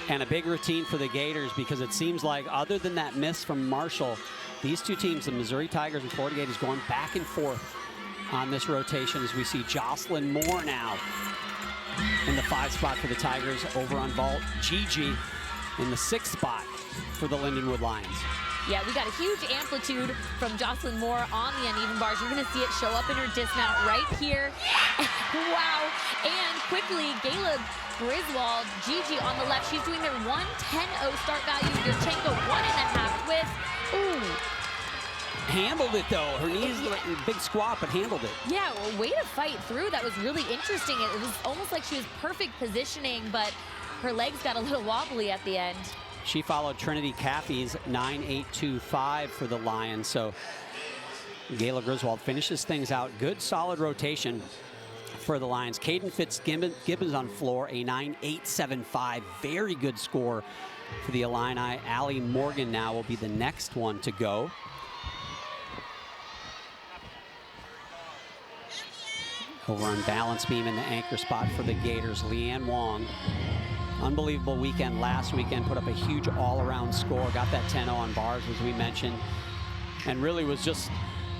Speaker 8: And a big routine for the Gators, because it seems like other than that miss from Marshall, these two teams, the Missouri Tigers and Florida Gators, going back and forth on this rotation as we see Jocelyn Moore now in the 5 spot for the Tigers over on vault. Gigi in the 6 spot for the Lindenwood Lions.
Speaker 9: Yeah, we got a huge amplitude from Jocelyn Moore on the uneven bars. You're going to see it show up in her dismount right here. Wow. And quickly, Gayla Griswold, Gigi on the left. She's doing their 110.0 start value. Yurchenko 1.5 twist. Ooh.
Speaker 8: Handled it though. Her knees, big squat, but handled it.
Speaker 9: Yeah, well, way to fight through. That was really interesting. It was almost like she was perfect positioning, but her legs got a little wobbly at the end.
Speaker 8: She followed Trinity Caffey's 9.825 for the Lions. So Gayla Griswold finishes things out. Good, solid rotation for the Lions. Caden Fitzgibbons on floor, a 9.875. Very good score for the Illini. Allie Morgan now will be the next one to go. Over on balance beam in the anchor spot for the Gators, Leanne Wong. Unbelievable weekend last weekend, put up a huge all-around score, got that 10-0 on bars, as we mentioned, and really was just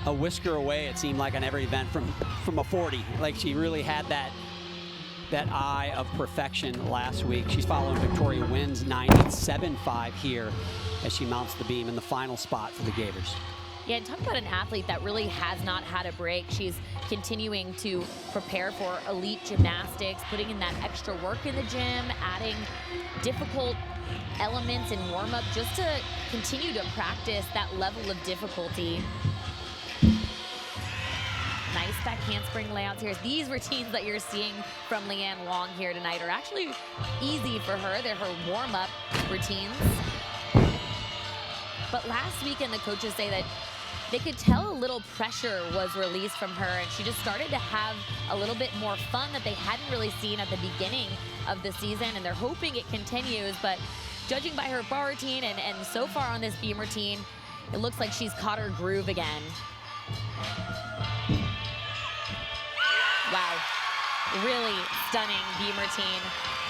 Speaker 8: a whisker away, it seemed like, on every event from a 40. Like, she really had that eye of perfection last week. She's following Victoria Wynn's 9.875 here as she mounts the beam in the final spot for the Gators.
Speaker 9: Yeah, and talk about an athlete that really has not had a break. She's continuing to prepare for elite gymnastics, putting in that extra work in the gym, adding difficult elements in warm-up just to continue to practice that level of difficulty. Nice back handspring layouts here. These routines that you're seeing from Leanne Wong here tonight are actually easy for her. They're her warm-up routines. But last weekend, the coaches say that they could tell a little pressure was released from her, and she just started to have a little bit more fun that they hadn't really seen at the beginning of the season, and they're hoping it continues. But judging by her bar routine and so far on this beam routine, it looks like she's caught her groove again. Wow, really stunning beam routine.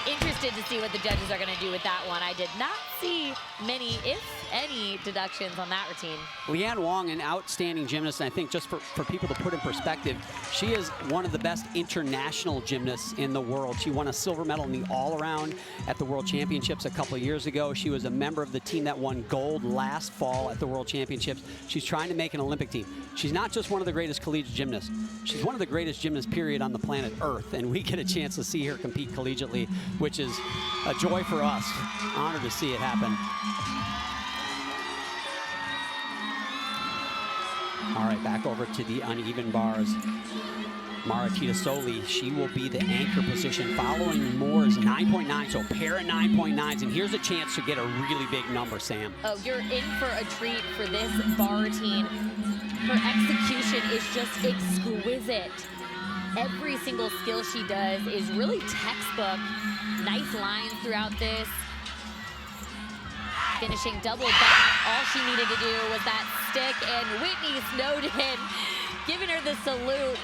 Speaker 9: Interested to see what the judges are going to do with that one. I did not see many, if any, deductions on that routine.
Speaker 8: Leanne Wong, an outstanding gymnast, and I think just for people to put in perspective, she is one of the best international gymnasts in the world. She won a silver medal in the all-around at the World Championships a couple of years ago. She was a member of the team that won gold last fall at the World Championships. She's trying to make an Olympic team. She's not just one of the greatest collegiate gymnasts. She's one of the greatest gymnasts, period, on the planet Earth, and we get a chance to see her compete collegiately, which is a joy for us. Honored to see it happen. All right, back over to the uneven bars. Mara Titasoli, she will be the anchor position following Moore's 9.9, so a pair of 9.9s, and here's a chance to get a really big number, Sam.
Speaker 9: Oh, you're in for a treat for this bar routine. Her execution is just exquisite. Every single skill she does is really textbook. Nice lines throughout this. Finishing double back. All she needed to do was that stick, and Whitney Snowden giving her the salute.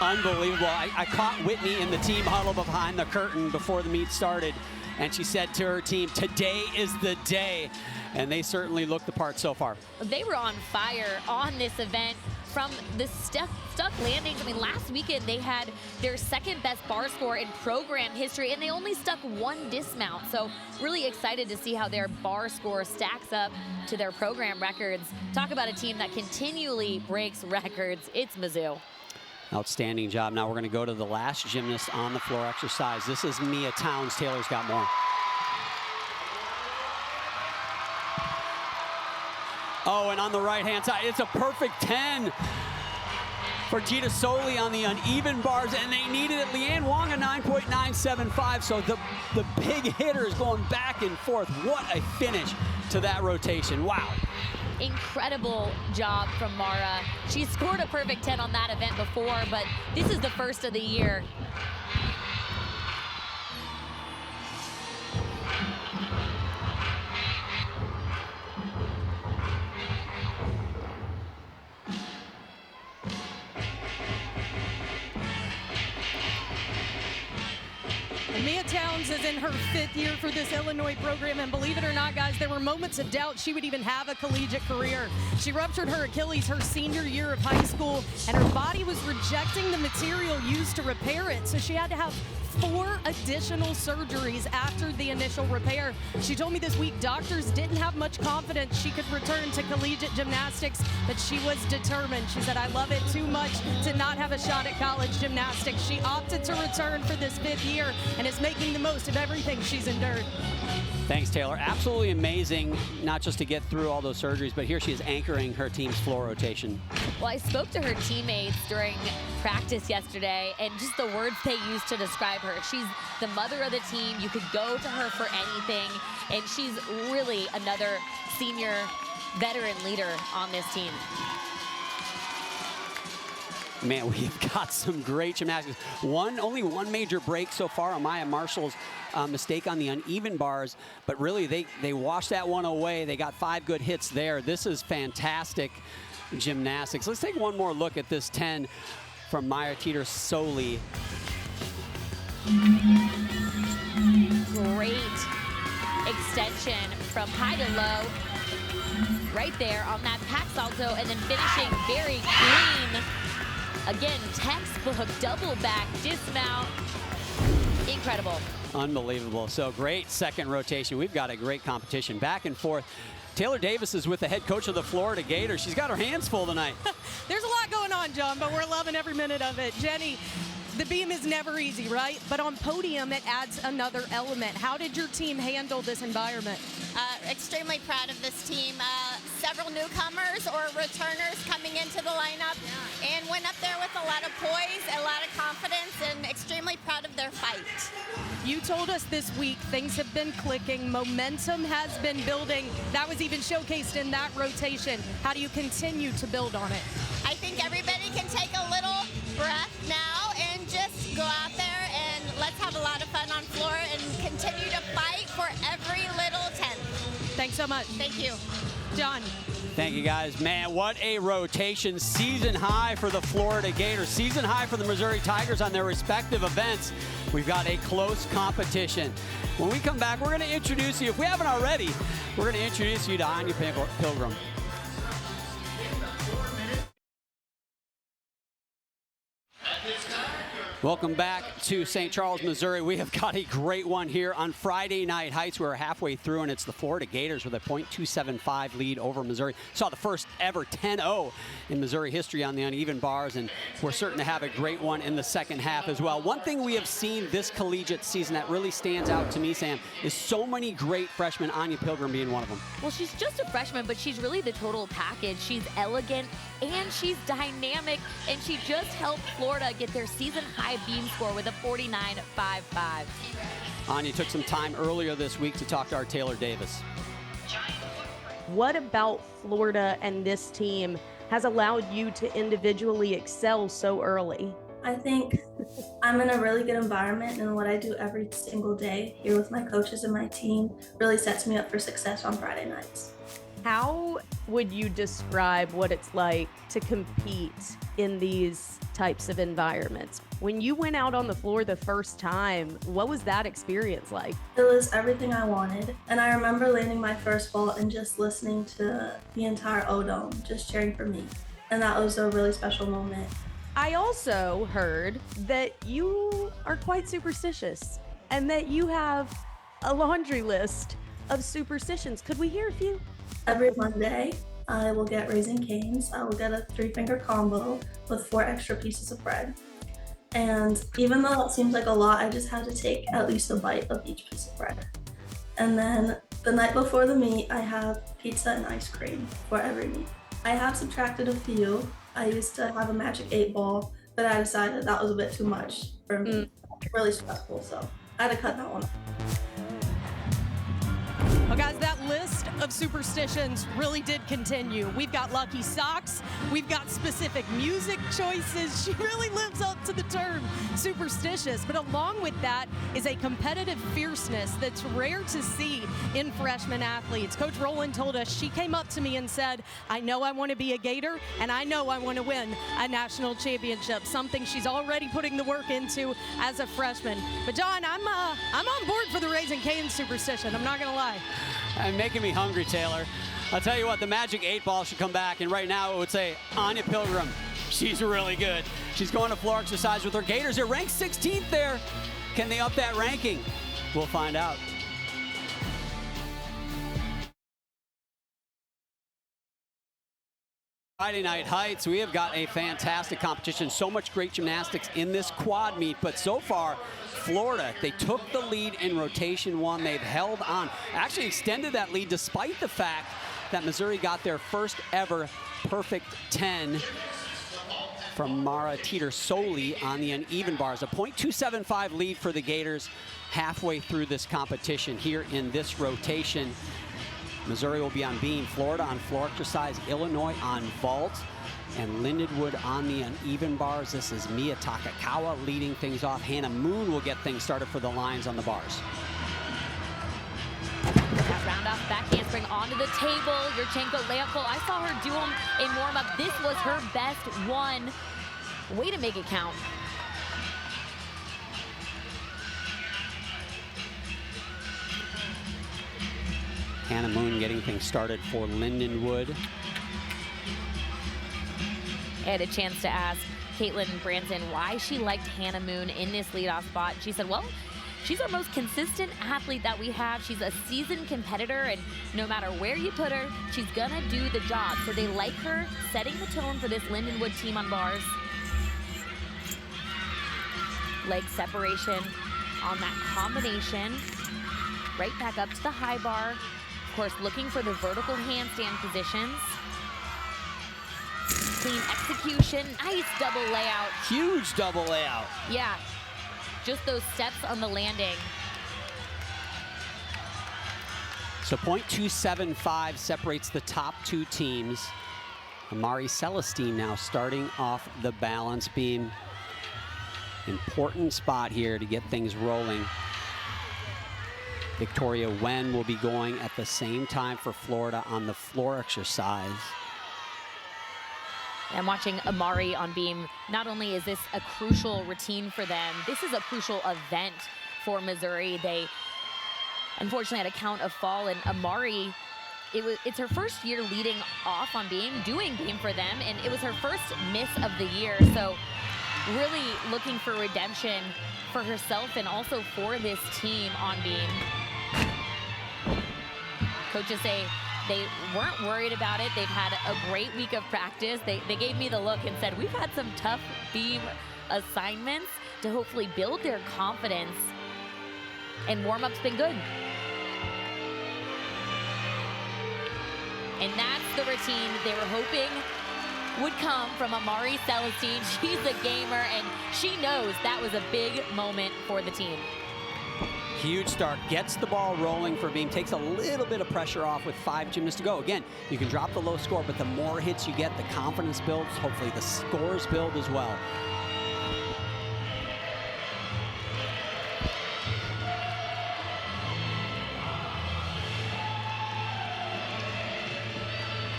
Speaker 8: Unbelievable. I caught Whitney in the team huddle behind the curtain before the meet started, and she said to her team, today is the day. And they certainly look the part so far.
Speaker 9: They were on fire on this event. from the stuck landings. I mean, last weekend they had their second best bar score in program history, and they only stuck one dismount. So really excited to see how their bar score stacks up to their program records. Talk about a team that continually breaks records. It's Mizzou.
Speaker 8: Outstanding job. Now we're going to go to the last gymnast on the floor exercise. This is Mia Towns. Taylor's got more. Oh, and on the right-hand side, it's a perfect 10 for Gita Soli on the uneven bars, and they needed it. Leanne Wong a 9.975, so the big hitter is going back and forth. What a finish to that rotation. Wow.
Speaker 9: Incredible job from Mara. She scored a perfect 10 on that event before, but this is the first of the year.
Speaker 6: Mia Towns is in her 5th year for this Illinois program, and believe it or not, guys, there were moments of doubt she would even have a collegiate career. She ruptured her Achilles her senior year of high school, and her body was rejecting the material used to repair it, so she had to have 4 additional surgeries after the initial repair. She told me this week doctors didn't have much confidence she could return to collegiate gymnastics, but she was determined. She said, I love it too much to not have a shot at college gymnastics. She opted to return for this 5th year and is making the most of everything she's endured.
Speaker 8: Thanks, Taylor. Absolutely amazing, not just to get through all those surgeries, but here she is anchoring her team's floor rotation.
Speaker 9: Well, I spoke to her teammates during practice yesterday, and just the words they used to describe her. She's the mother of the team. You could go to her for anything, and she's really another senior veteran leader on this team.
Speaker 8: Man, we've got some great gymnastics. Only one major break so far on Maya Marshall's mistake on the uneven bars, but really they washed that one away. They got 5 good hits there. This is fantastic gymnastics. Let's take one more look at this 10 from Maya Teeter Soli.
Speaker 9: Great extension from high to low, right there on that pack salto, and then finishing very clean. Again, textbook double back dismount. Incredible.
Speaker 8: Unbelievable. So great second rotation. We've got a great competition back and forth. Taylor Davis is with the head coach of the Florida Gators. She's got her hands full tonight.
Speaker 6: There's a lot going on, John, but we're loving every minute of it. Jenny, the beam is never easy, right? But on podium, it adds another element. How did your team handle this environment?
Speaker 10: Extremely proud of this team. Several newcomers or returners coming into the lineup and went up there with a lot of poise, a lot of confidence, and extremely proud of their fight.
Speaker 6: You told us this week things have been clicking, momentum has been building. That was even showcased in that rotation. How do you continue to build on it?
Speaker 10: I think everybody can take a little breath now and just go out there and let's have a lot of fun on floor and continue to fight for every little tenth.
Speaker 6: Thanks so much.
Speaker 10: Thank you.
Speaker 6: John.
Speaker 8: Thank you, guys. Man, what a rotation. Season high for the Florida Gators. Season high for the Missouri Tigers on their respective events. We've got a close competition. When we come back, we're going to introduce you, if we haven't already, we're going to introduce you to Anya Pilgrim. Welcome back to St. Charles, Missouri. We have got a great one here on Friday Night Heights. We're halfway through, and it's the Florida Gators with a .275 lead over Missouri. Saw the first ever 10-0 in Missouri history on the uneven bars, and we're certain to have a great one in the second half as well. One thing we have seen this collegiate season that really stands out to me, Sam, is so many great freshmen, Anya Pilgrim being one of them.
Speaker 9: Well, she's just a freshman, but she's really the total package. She's elegant, and she's dynamic, and she just helped Florida get their season-high beam score with a 49.55.
Speaker 8: Anya took some time earlier this week to talk to our Taylor Davis.
Speaker 6: What about Florida and this team has allowed you to individually excel so early?
Speaker 11: I think I'm in a really good environment, and what I do every single day here with my coaches and my team really sets me up for success on Friday nights.
Speaker 6: How would you describe what it's like to compete in these types of environments? When you went out on the floor the first time, what was that experience like?
Speaker 11: It was everything I wanted, and I remember landing my first vault and just listening to the entire O-Dome just cheering for me. and that was a really special moment.
Speaker 6: I also heard that you are quite superstitious and that you have a laundry list of superstitions. Could we hear a few?
Speaker 11: Every Monday, I will get Raising Cane's. I will get a 3-finger combo with 4 extra pieces of bread. And even though that seems like a lot, I just have to take at least a bite of each piece of bread. And then the night before the meet, I have pizza and ice cream for every meet. I have subtracted a few. I used to have a magic 8 ball, but I decided that was a bit too much for me. Really stressful, so I had to cut that one off.
Speaker 6: Well, guys, that list of superstitions really did continue. We've got lucky socks. We've got specific music choices. She really lives up to the term superstitious. But along with that is a competitive fierceness that's rare to see in freshman athletes. Coach Rowland told us she came up to me and said, I know I want to be a Gator, and I know I want to win a national championship, something she's already putting the work into as a freshman. But John, I'm on board for the Raising Cane's superstition. I'm not going to lie.
Speaker 8: And making me hungry, Taylor. I'll tell you what, the magic 8 ball should come back, and right now it would say Anya Pilgrim. She's really good. She's going to floor exercise with her Gators. They're ranked 16th there. Can they up that ranking? We'll find out. Friday Night Heights, we have got a fantastic competition. So much great gymnastics in this quad meet, but so far, Florida, they took the lead in rotation 1. They've held on, actually extended that lead despite the fact that Missouri got their first ever perfect 10 from Mara Teeter-Soley on the uneven bars. A .275 lead for the Gators halfway through this competition here in this rotation. Missouri will be on beam, Florida on floor exercise, Illinois on vault, and Lindenwood on the uneven bars. This is Mia Takakawa leading things off. Hannah Moon will get things started for the Lions on the bars.
Speaker 9: That round off back handspring onto the table. Yurchenko layup goal. I saw her do them in warm-up. This was her best one. Way to make it count.
Speaker 8: Hannah Moon getting things started for Lindenwood.
Speaker 9: I had a chance to ask Caitlin Branson why she liked Hannah Moon in this leadoff spot. She said, well, she's our most consistent athlete that we have. She's a seasoned competitor, and no matter where you put her, she's gonna do the job. So they like her setting the tone for this Lindenwood team on bars. Leg separation on that combination. Right back up to the high bar. Of course, looking for the vertical handstand positions. Clean execution, nice double layout.
Speaker 8: Huge double layout.
Speaker 9: Yeah, just those steps on the landing.
Speaker 8: So .275 separates the top 2 teams. Amari Celestine now starting off the balance beam. Important spot here to get things rolling. Victoria Wen will be going at the same time for Florida on the floor exercise.
Speaker 9: And watching Amari on beam, not only is this a crucial routine for them, this is a crucial event for Missouri. They unfortunately had a count of fall, and Amari, it's her first year leading off on beam, doing beam for them, and it was her first miss of the year. So really looking for redemption for herself and also for this team on beam. Coaches say they weren't worried about it. They've had a great week of practice. They gave me the look and said, we've had some tough beam assignments to hopefully build their confidence. And warm-up's been good. And that's the routine they were hoping would come from Amari Celestine. She's a gamer, and she knows that was a big moment for the team.
Speaker 8: Huge start, gets the ball rolling for beam, takes a little bit of pressure off with 5 gymnasts to go. Again, you can drop the low score, but the more hits you get, the confidence builds, hopefully the scores build as well.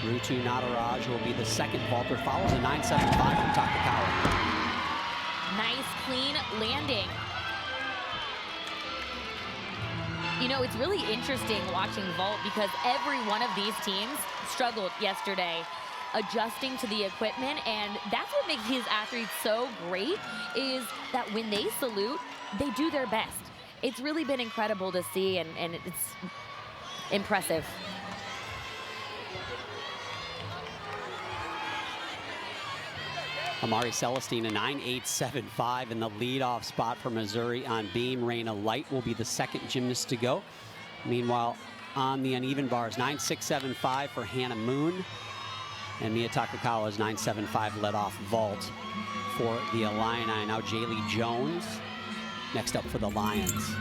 Speaker 8: Rutu Nataraj will be the second vaulter, follows a 9.75 from Takakawa.
Speaker 9: Nice, clean landing. You know, it's really interesting watching vault because every one of these teams struggled yesterday. adjusting to the equipment, and that's what makes his athletes so great, is that when they salute, they do their best. It's really been incredible to see, and it's impressive.
Speaker 8: Amari Celestine, a 9.875 in the leadoff spot for Missouri on beam. Raina Light will be the second gymnast to go. Meanwhile, on the uneven bars, 9.675 for Hannah Moon. And Mia Takakawa's 9.75 led off vault for the Illini. Now Jaylee Jones next up for the Lions.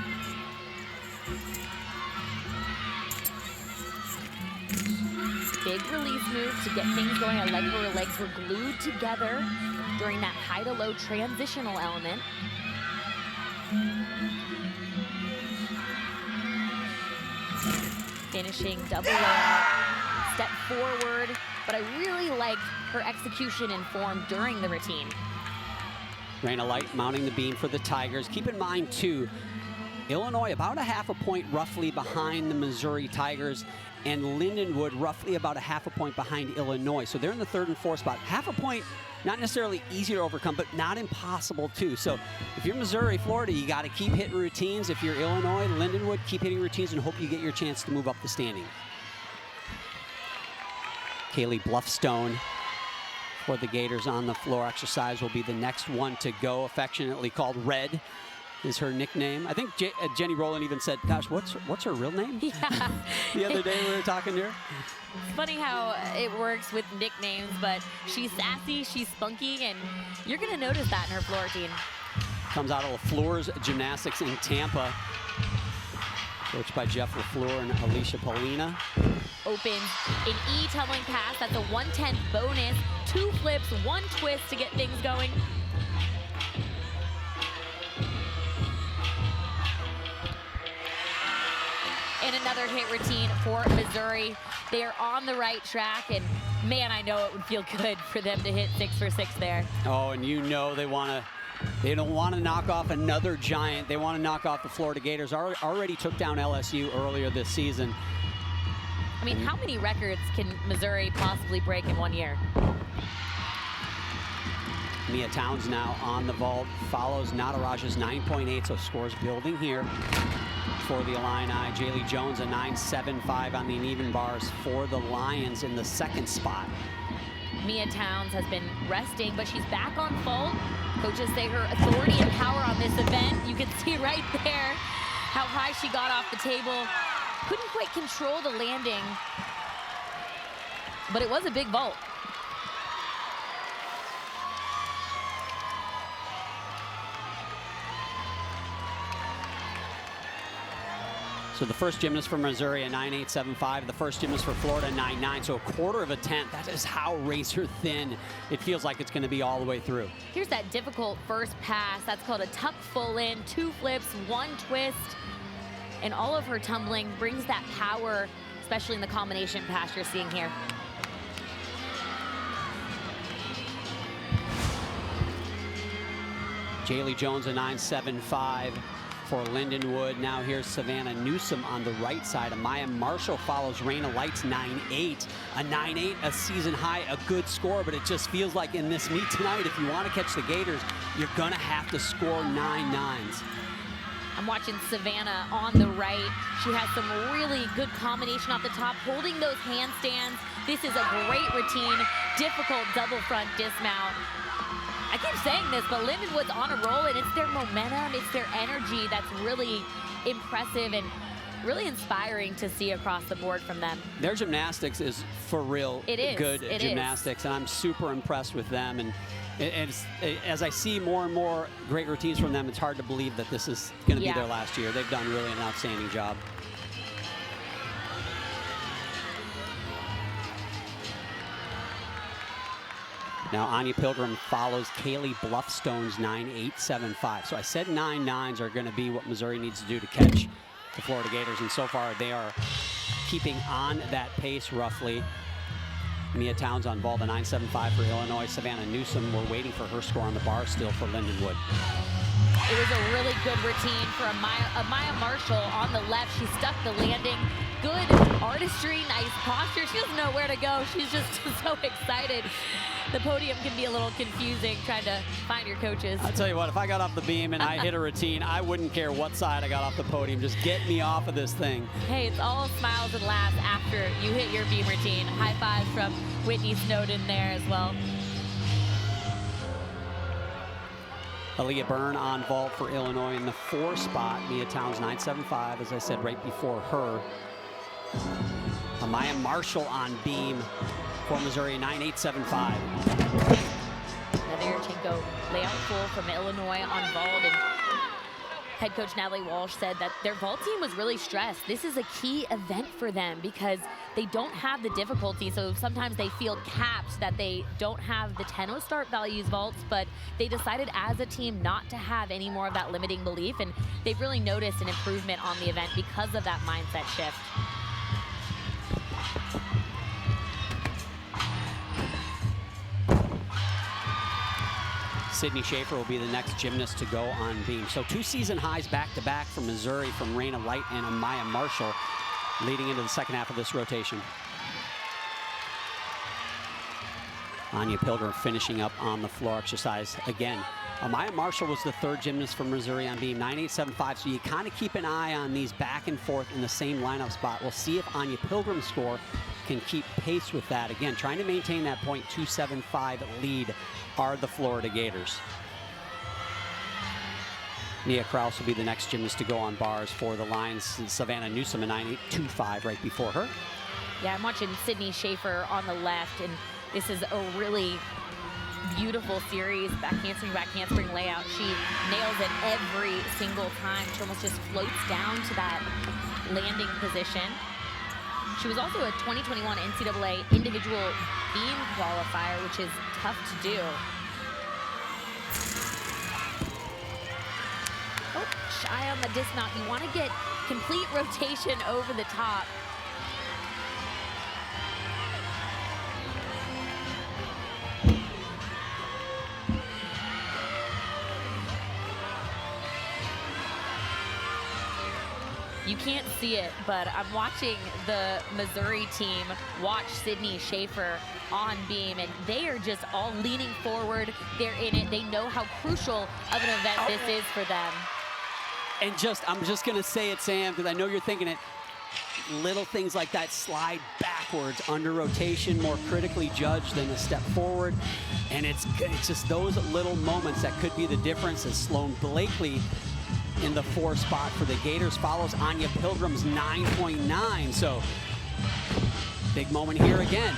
Speaker 9: Big release move to get things going. I like where her legs were glued together during that high to low transitional element. Finishing double layout, step forward, but I really liked her execution and form during the routine.
Speaker 8: Raina Light mounting the beam for the Tigers. Keep in mind, too, Illinois about a half a point roughly behind the Missouri Tigers, and Lindenwood roughly about a half a point behind Illinois. So they're in the third and fourth spot. Half a point, not necessarily easy to overcome, but not impossible too. So if you're Missouri, Florida, you got to keep hitting routines. If you're Illinois, Lindenwood, keep hitting routines and hope you get your chance to move up the standings. Kaylee Bluffstone for the Gators on the floor. Exercise will be the next one to go, affectionately called Red is her nickname. I think Jenny Rowland even said, gosh, what's her real name?
Speaker 9: Yeah.
Speaker 8: The other day we were talking to her.
Speaker 9: It's funny how it works with nicknames, but she's sassy, she's spunky, and you're gonna notice that in her floor routine.
Speaker 8: Comes out of LaFleur's Gymnastics in Tampa, coached by Jeff LaFleur and Alicia Paulina.
Speaker 9: Opens an E tumbling pass, that's a 1/10 bonus, 2 flips, 1 twist to get things going. And another hit routine for Missouri. They are on the right track, and man, I know it would feel good for them to hit 6 for 6 there.
Speaker 8: Oh, and you know they don't want to knock off another giant. They want to knock off the Florida Gators. Already took down LSU earlier this season.
Speaker 9: I mean, how many records can Missouri possibly break in 1 year?
Speaker 8: Mia Towns now on the vault, follows Nataraj's 9.8, so scores building here for the Illini. Jaylee Jones, a 9.75 on the uneven bars for the Lions in the second spot.
Speaker 9: Mia Towns has been resting, but she's back on vault. Coaches say her authority and power on this event. You can see right there how high she got off the table. Couldn't quite control the landing, but it was a big vault.
Speaker 8: So the first gymnast for Missouri, a 9.875. The first gymnast for Florida, 9.9. So a quarter of a tenth. That is how razor thin it feels like it's going to be all the way through.
Speaker 9: Here's that difficult first pass. That's called a tuck full in, 2 flips, 1 twist. And all of her tumbling brings that power, especially in the combination pass you're seeing here.
Speaker 8: Jaylee Jones, a 9.75 for Lindenwood. Now here's Savannah Newsom on the right side. Amaya Marshall follows Raina Light's 9.8. A 9.8, a season high, a good score, but it just feels like in this meet tonight, if you want to catch the Gators, you're gonna have to score 9.9s.
Speaker 9: I'm watching Savannah on the right. She has some really good combination off the top, holding those handstands. This is a great routine, difficult double front dismount. I keep saying this, but Lindenwood's on a roll, and it's their momentum, it's their energy that's really impressive and really inspiring to see across the board from them.
Speaker 8: Their gymnastics is for real good gymnastics, and I'm super impressed with them. And as I see more and more great routines from them, it's hard to believe that this is going to be their last year. They've done really an outstanding job. Now Anya Pilgrim follows Kaylee Bluffstone's 9.875. So I said 9.9s are going to be what Missouri needs to do to catch the Florida Gators, and so far they are keeping on that pace roughly. Mia Towns on ball, the 9.75 for Illinois. Savannah Newsom, we're waiting for her score on the bar still for Lindenwood.
Speaker 9: It was a really good routine for Amaya Marshall on the left. She stuck the landing, good artistry, nice posture. She doesn't know where to go. She's just so excited. The podium can be a little confusing trying to find your coaches.
Speaker 8: I'll tell you what, if I got off the beam and I hit a routine, I wouldn't care what side I got off the podium. Just get me off of this thing.
Speaker 9: Hey, it's all smiles and laughs after you hit your beam routine. High fives from Whitney Snowden there as well.
Speaker 8: Aaliyah Byrne on vault for Illinois in the 4 spot. Mia Towns 9.75, as I said right before her. Amaya Marshall on beam for Missouri, 9.875.
Speaker 9: Another Yurchenko layout full from Illinois on vault. And head coach Natalie Walsh said that their vault team was really stressed. This is a key event for them because they don't have the difficulty, so sometimes they feel capped that they don't have the 10-0 start values vaults, but they decided as a team not to have any more of that limiting belief, and they've really noticed an improvement on the event because of that mindset shift.
Speaker 8: Sydney Schaefer will be the next gymnast to go on beam. So 2 season highs back-to-back from Missouri from Raina Light and Amaya Marshall leading into the second half of this rotation. Anya Pilgrim finishing up on the floor exercise again. Amaya Marshall was the 3rd gymnast from Missouri on beam, 9.875. So you kind of keep an eye on these back and forth in the same lineup spot. We'll see if Anya Pilgrim's score can keep pace with that. Again, trying to maintain that .275 lead are the Florida Gators. Nia Kraus will be the next gymnast to go on bars for the Lions. Savannah Newsom, a 9.825 right before her.
Speaker 9: Yeah, I'm watching Sydney Schaefer on the left, and this is a really beautiful series. Back handspring layout. She nails it every single time. She almost just floats down to that landing position. She was also a 2021 NCAA individual beam qualifier, which is tough to do. Oh, shy on the dismount. You want to get complete rotation over the top. You can't see it, but I'm watching the Missouri team watch Sydney Schaefer on beam, and they are just all leaning forward. They're in it. They know how crucial of an event this is for them.
Speaker 8: And I'm just going to say it, Sam, because I know you're thinking it. Little things like that slide backwards under rotation, more critically judged than a step forward. And it's just those little moments that could be the difference, as Sloan Blakely in the 4 spot for the Gators follows Anya Pilgrim's 9.9. So big moment here again.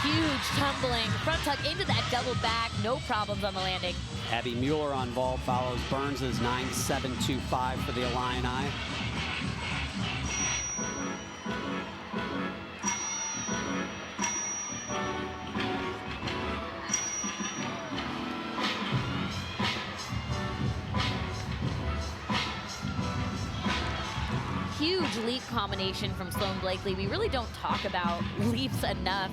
Speaker 9: Huge tumbling, front tuck into that double back, no problems on the landing.
Speaker 8: Abby Mueller on vault follows Burns's 9.725 for the Illini.
Speaker 9: Huge leap combination from Sloan Blakely. We really don't talk about leaps enough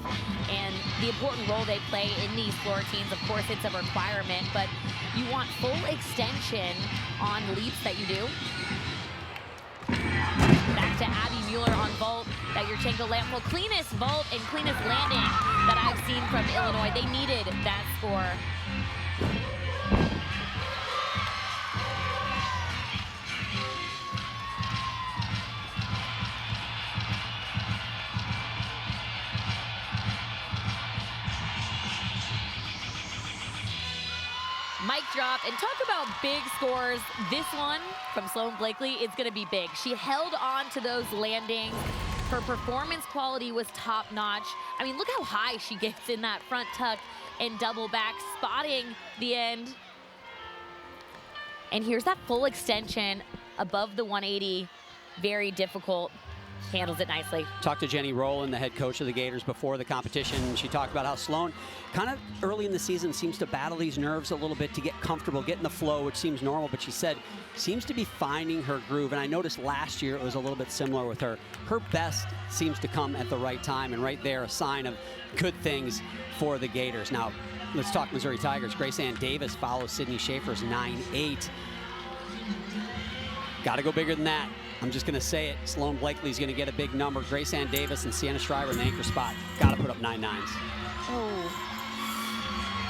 Speaker 9: and the important role they play in these floor teams. Of course, it's a requirement, but you want full extension on leaps that you do. Back to Abby Mueller on vault. That Yurchenko lamp. Well, cleanest vault and cleanest landing that I've seen from Illinois. They needed that score. Mic drop, and talk about big scores. This one from Sloan Blakely is going to be big. She held on to those landings. Her performance quality was top notch. I mean, look how high she gets in that front tuck and double back, spotting the end. And here's that full extension above the 180. Very difficult. Handles it nicely.
Speaker 8: Talked to Jenny Rowland, the head coach of the Gators, before the competition. She talked about how Sloan kind of early in the season seems to battle these nerves a little bit to get comfortable, get in the flow, which seems normal, but she said seems to be finding her groove. And I noticed last year it was a little bit similar with her. Her best seems to come at the right time, and right there a sign of good things for the Gators. Now, let's talk Missouri Tigers. Grace Ann Davis follows Sydney Schaefer's 9.8. Got to go bigger than that. I'm just going to say it. Sloan Blakely's going to get a big number. Grace Ann Davis and Sienna Shriver in the anchor spot. Got to put up 9 9s.
Speaker 9: Oh.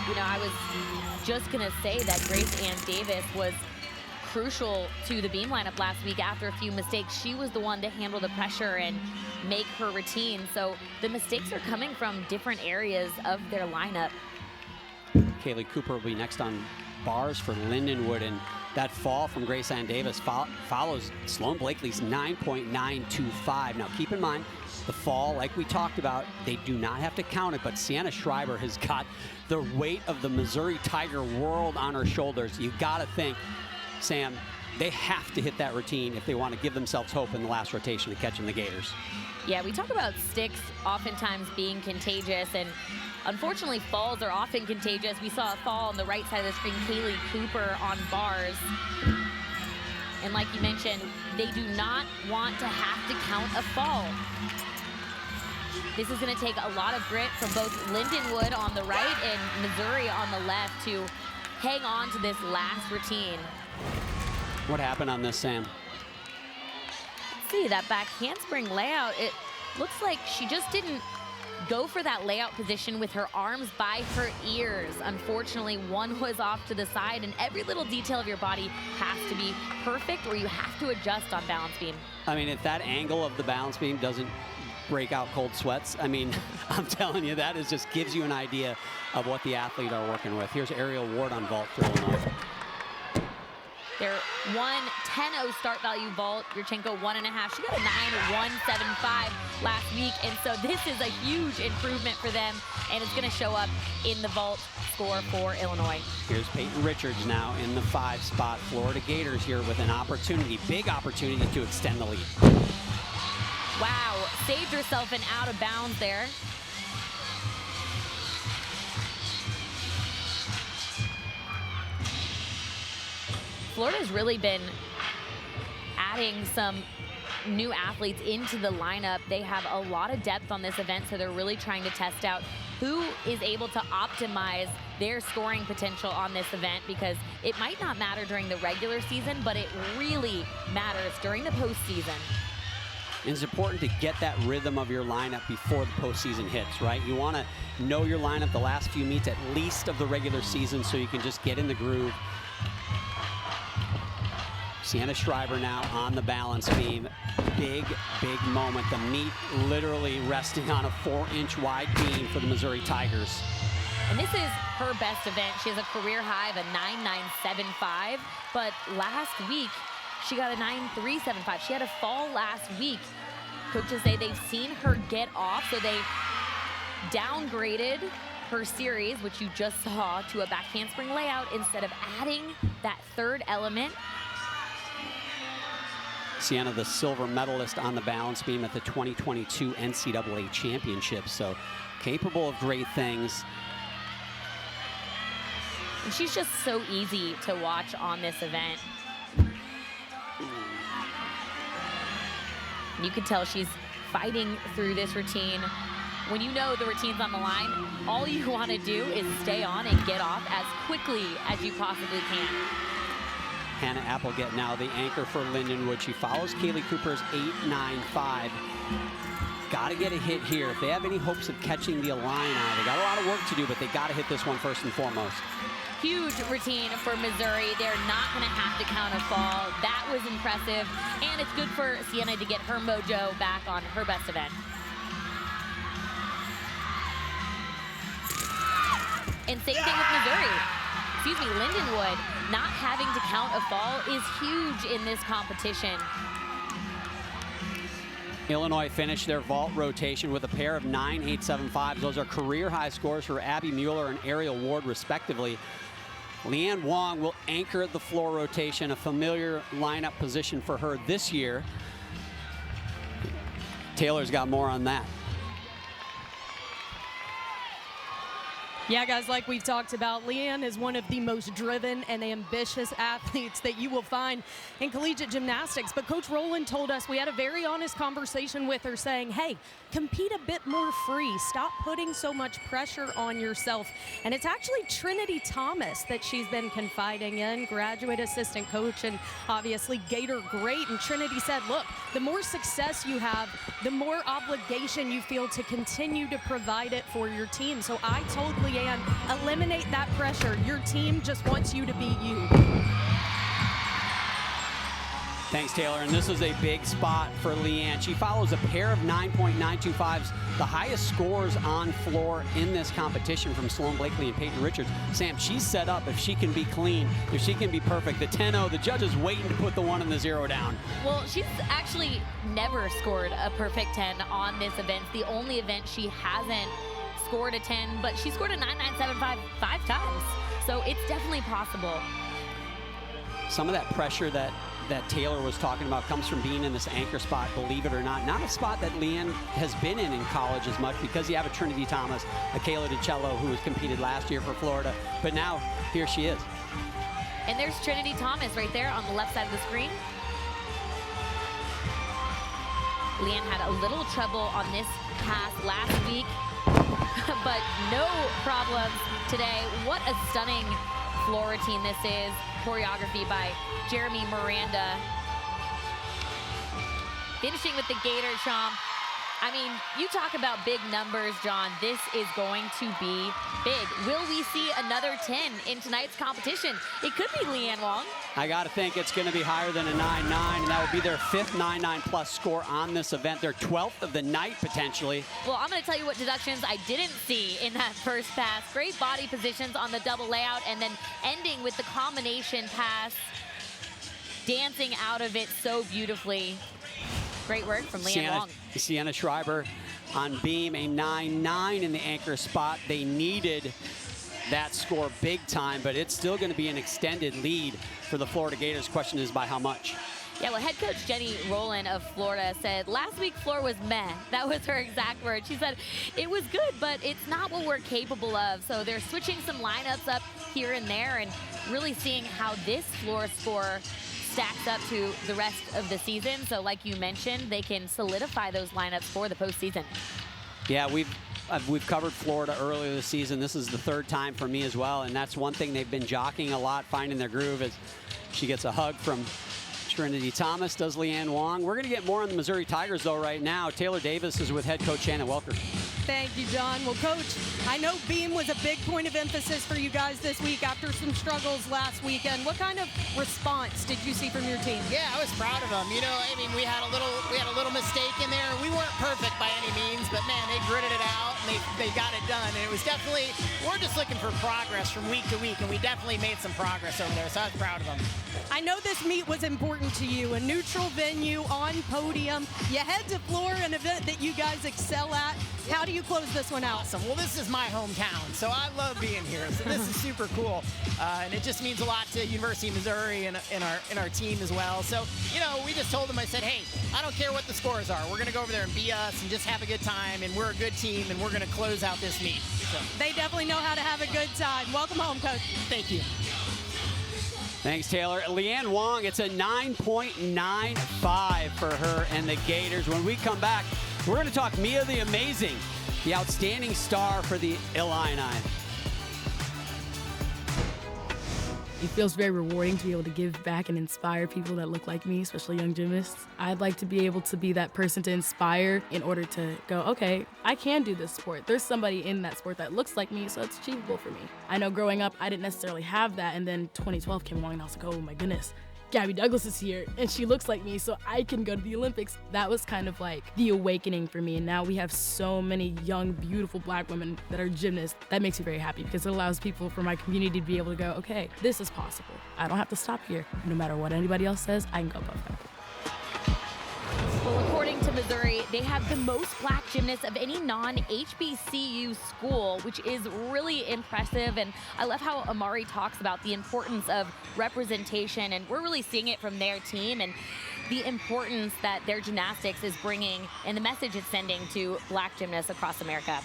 Speaker 9: You know, I was just going to say that Grace Ann Davis was crucial to the beam lineup last week after a few mistakes. She was the one to handle the pressure and make her routine. So the mistakes are coming from different areas of their lineup.
Speaker 8: Kaylee Cooper will be next on bars for Lindenwood, and that fall from Grace Ann Davis follows Sloan Blakely's 9.925. Now keep in mind, the fall, like we talked about, they do not have to count it, but Sienna Shriver has got the weight of the Missouri Tiger world on her shoulders. You gotta think, Sam, they have to hit that routine if they want to give themselves hope in the last rotation of catching the Gators.
Speaker 9: Yeah, we talk about sticks oftentimes being contagious, and unfortunately falls are often contagious. We saw a fall on the right side of the screen, Kaylee Cooper on bars. And like you mentioned, they do not want to have to count a fall. This is going to take a lot of grit from both Lindenwood on the right and Missouri on the left to hang on to this last routine.
Speaker 8: What happened on this, Sam?
Speaker 9: Let's see, that back handspring layout, it looks like she just didn't go for that layout position with her arms by her ears. Unfortunately, one was off to the side, and every little detail of your body has to be perfect, or you have to adjust on balance beam.
Speaker 8: I mean, if that angle of the balance beam doesn't break out cold sweats, I mean, I'm telling you, that just gives you an idea of what the athlete are working with. Here's Ariel Ward on vault for Illinois.
Speaker 9: Their 1:10.0 start value vault, Yurchenko 1.5. She got a 9.175 last week, and so this is a huge improvement for them, and it's going to show up in the vault score for Illinois.
Speaker 8: Here's Peyton Richards now in the 5 spot. Florida Gators here with an opportunity, big opportunity to extend the lead.
Speaker 9: Wow, saved herself an out of bounds there. Florida's really been adding some new athletes into the lineup. They have a lot of depth on this event, so they're really trying to test out who is able to optimize their scoring potential on this event, because it might not matter during the regular season, but it really matters during the postseason.
Speaker 8: It's important to get that rhythm of your lineup before the postseason hits, right? You want to know your lineup the last few meets at least of the regular season so you can just get in the groove. Sienna Shriver now on the balance beam. Big, big moment. The meet literally resting on a 4-inch wide beam for the Missouri Tigers.
Speaker 9: And this is her best event. She has a career high of a 9.975, but last week she got a 9.375. She had a fall last week. Coaches say they've seen her get off, so they downgraded her series, which you just saw, to a back handspring layout instead of adding that third element.
Speaker 8: Sienna, the silver medalist on the balance beam at the 2022 NCAA Championship, so capable of great things.
Speaker 9: And she's just so easy to watch on this event. You can tell she's fighting through this routine. When you know the routine's on the line, all you want to do is stay on and get off as quickly as you possibly can.
Speaker 8: Hannah Applegate now the anchor for Lindenwood. She follows Kaylee Cooper's 8.95. Got to get a hit here. If they have any hopes of catching the Illini, they got a lot of work to do, but they got to hit this one first and foremost.
Speaker 9: Huge routine for Missouri. They're not going to have to count a fall. That was impressive, and it's good for Sienna to get her mojo back on her best event. And same thing with Missouri. Excuse me, Lindenwood. Not having to count a fall is huge in this competition.
Speaker 8: Illinois finished their vault rotation with a pair of 9.875s. Those are career high scores for Abby Mueller and Ariel Ward, respectively. Leanne Wong will anchor the floor rotation, a familiar lineup position for her this year. Taylor's got more on that.
Speaker 6: Yeah, guys, like we've talked about, Leanne is one of the most driven and ambitious athletes that you will find in collegiate gymnastics. But Coach Rowland told us, we had a very honest conversation with her saying, hey, compete a bit more free. Stop putting so much pressure on yourself. And it's actually Trinity Thomas that she's been confiding in, graduate assistant coach and obviously Gator great. And Trinity said, look, the more success you have, the more obligation you feel to continue to provide it for your team. So I told Leanne, eliminate that pressure. Your team just wants you to be you.
Speaker 8: Thanks, Taylor. And this is a big spot for Leanne. She follows a pair of 9.925s, the highest scores on floor in this competition from Sloan Blakely and Peyton Richards. Sam, she's set up if she can be clean, if she can be perfect. The 10-0, the judge is waiting to put the 1 and the 0 down.
Speaker 9: Well, she's actually never scored a perfect 10 on this event. The only event she hasn't scored a 10, but she scored a 9.975 5 times. So it's definitely possible.
Speaker 8: Some of that pressure that Taylor was talking about comes from being in this anchor spot, believe it or not. Not a spot that Leanne has been in college as much, because you have a Trinity Thomas, a Kayla DiCello, who has competed last year for Florida. But now, here she is.
Speaker 9: And there's Trinity Thomas right there on the left side of the screen. Leanne had a little trouble on this pass last week, but no problems today. What a stunning floor routine this is. Choreography by Jeremy Miranda. Finishing with the gator chomp. I mean, you talk about big numbers, John. This is going to be big. Will we see another 10 in tonight's competition? It could be Leanne Wong.
Speaker 8: I got to think it's going to be higher than a 9.9, and that would be their 5th 9.9 plus score on this event. Their 12th of the night, potentially.
Speaker 9: Well, I'm going to tell you what deductions I didn't see in that first pass. Great body positions on the double layout, and then ending with the combination pass, dancing out of it so beautifully. Great work from Leanne Wong.
Speaker 8: Sienna Schreiber on beam, a 9.9 in the anchor spot. They needed that score big time, but it's still going to be an extended lead for the Florida Gators. Question is by how much?
Speaker 9: Yeah, well, head coach Jenny Rowland of Florida said last week floor was meh. That was her exact word. She said it was good, but it's not what we're capable of. So they're switching some lineups up here and there and really seeing how this floor score stacks up to the rest of the season. So like you mentioned, they can solidify those lineups for the postseason.
Speaker 8: Yeah, we've covered Florida earlier this season. This is the 3rd time for me as well, and that's one thing they've been jockeying a lot, finding their groove, as she gets a hug from Trinity Thomas, does Leanne Wong. We're going to get more on the Missouri Tigers, though, right now. Taylor Davis is with head coach Shannon Welker.
Speaker 6: Thank you, John. Well, Coach, I know beam was a big point of emphasis for you guys this week after some struggles last weekend. What kind of response did you see from your team?
Speaker 12: Yeah, I was proud of them. You know, I mean, we had a little mistake in there. We weren't perfect by any means, but man, they gritted it out and they got it done. And it was definitely, we're just looking for progress from week to week, and we definitely made some progress over there. So I was proud of them.
Speaker 6: I know this meet was important to you, a neutral venue on podium. You head to Florida, an event that you guys excel at. How do you close this one out?
Speaker 12: Awesome. Well, this is my hometown, so I love being here. So this is super cool, and it just means a lot to University of Missouri and our team as well. So, you know, we just told them, I said, hey, I don't care what the scores are. We're going to go over there and be us and just have a good time, and we're a good team, and we're going to close out this meet. So.
Speaker 6: They definitely know how to have a good time. Welcome home, Coach.
Speaker 12: Thank you.
Speaker 8: Thanks, Taylor. Leanne Wong, it's a 9.95 for her and the Gators. When we come back, we're going to talk Mia the Amazing, the outstanding star for the Illini.
Speaker 7: It feels very rewarding to be able to give back and inspire people that look like me, especially young gymnasts. I'd like to be able to be that person to inspire in order to go, okay, I can do this sport. There's somebody in that sport that looks like me, so it's achievable for me. I know growing up, I didn't necessarily have that, and then 2012 came along and I was like, oh my goodness, Gabby Douglas is here and she looks like me, so I can go to the Olympics. That was kind of like the awakening for me, and now we have so many young, beautiful black women that are gymnasts. That makes me very happy because it allows people from my community to be able to go, okay, this is possible. I don't have to stop here. No matter what anybody else says, I can go above them.
Speaker 9: Well, according to Missouri, they have the most black gymnasts of any non-HBCU school, which is really impressive. And I love how Amari talks about the importance of representation, and we're really seeing it from their team and the importance that their gymnastics is bringing and the message it's sending to black gymnasts across America.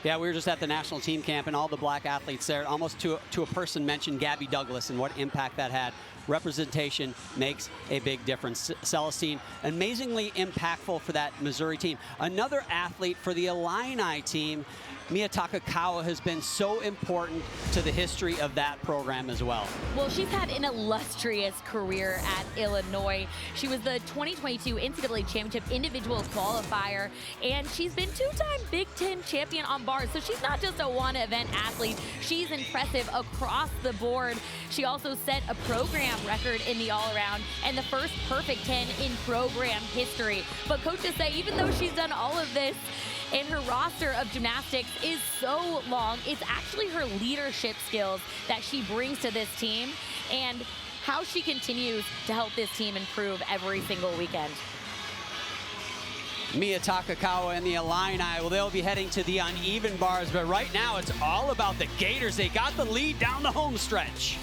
Speaker 8: Yeah, we were just at the national team camp, and all the black athletes there, almost to a person, mentioned Gabby Douglas and what impact that had. Representation makes a big difference. Celestine, amazingly impactful for that Missouri team. Another athlete for the Illini team, Mia Takakawa, has been so important to the history of that program as well.
Speaker 9: Well, she's had an illustrious career at Illinois. She was the 2022 NCAA Championship individual qualifier, and she's been two-time Big Ten champion on bars. So she's not just a one-event athlete. She's impressive across the board. She also set a program record in the all-around and the first perfect 10 in program history. But coaches say even though she's done all of this, and her roster of gymnastics is so long, it's actually her leadership skills that she brings to this team and how she continues to help this team improve every single weekend.
Speaker 8: Mia Takakawa and the Illini, well, they'll be heading to the uneven bars, but right now it's all about the Gators. They got the lead down the home stretch.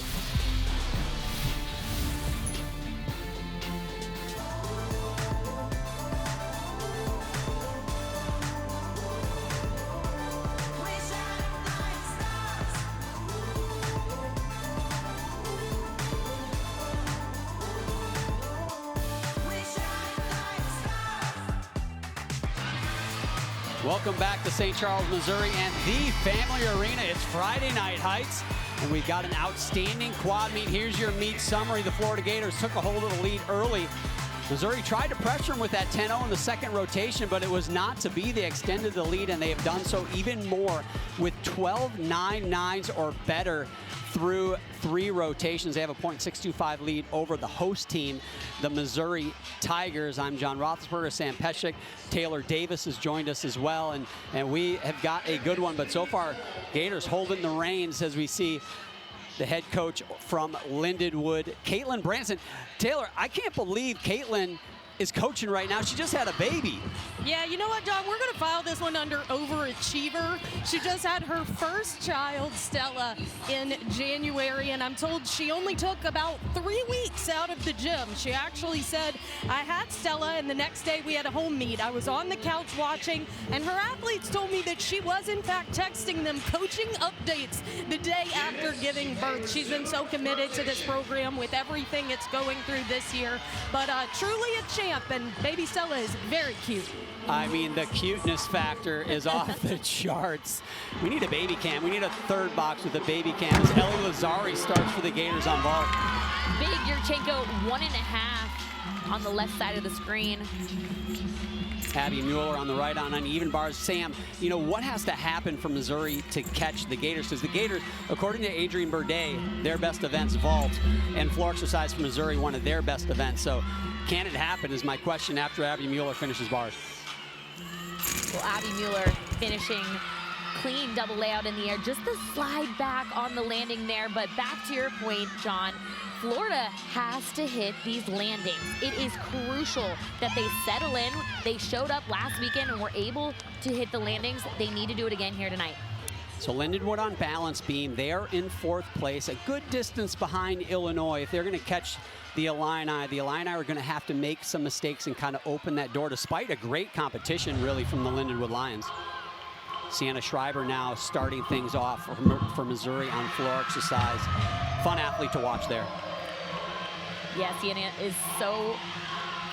Speaker 8: Welcome back to St. Charles, Missouri, and the Family Arena. It's Friday night, Heights, and we've got an outstanding quad meet. Here's your meet summary. The Florida Gators took a hold of the lead early. Missouri tried to pressure them with that 10-0 in the second rotation, but it was not to be. They extended the lead, and they have done so even more with 12 9-9s or better through 3 rotations. They have a .625 lead over the host team, the Missouri Tigers. I'm John Roethlisberger. Sam Pesek, Taylor Davis has joined us as well, and we have got a good one. But so far, Gators holding the reins as we see the head coach from Lindenwood, Caitlin Branson. Taylor, I can't believe Caitlin is coaching right now. She just had a baby.
Speaker 6: Yeah, you know what, John? We're going to file this one under overachiever. She just had her first child, Stella, in January, and I'm told she only took about 3 weeks out of the gym. She actually said, I had Stella, and the next day we had a home meet. I was on the couch watching, and her athletes told me that she was, in fact, texting them coaching updates the day after giving birth. She's been so committed to this program with everything it's going through this year, but truly a champ. And baby Stella is very cute.
Speaker 8: I mean, the cuteness factor is off the charts. We need a baby cam. We need a third box with a baby cam as Ellie Lazzari starts for the Gators on vault.
Speaker 9: Big Yurchenko 1.5 on the left side of the screen.
Speaker 8: Abby Mueller on the right on uneven bars. Sam, you know, what has to happen for Missouri to catch the Gators? Because the Gators, according to Adrian Burdett, their best events vault, and floor exercise for Missouri, one of their best events. So can it happen is my question after Abby Mueller finishes bars.
Speaker 9: Well, Abby Mueller finishing clean double layout in the air. Just the slide back on the landing there. But back to your point, John, Florida has to hit these landings. It is crucial that they settle in. They showed up last weekend and were able to hit the landings. They need to do it again here tonight.
Speaker 8: So Lindenwood on balance beam. They are in 4th place, a good distance behind Illinois. If they're going to catch the Illini are going to have to make some mistakes and kind of open that door, despite a great competition, really, from the Lindenwood Lions. Sienna Schreiber now starting things off for Missouri on floor exercise. Fun athlete to watch there.
Speaker 9: Yeah, Sienna is so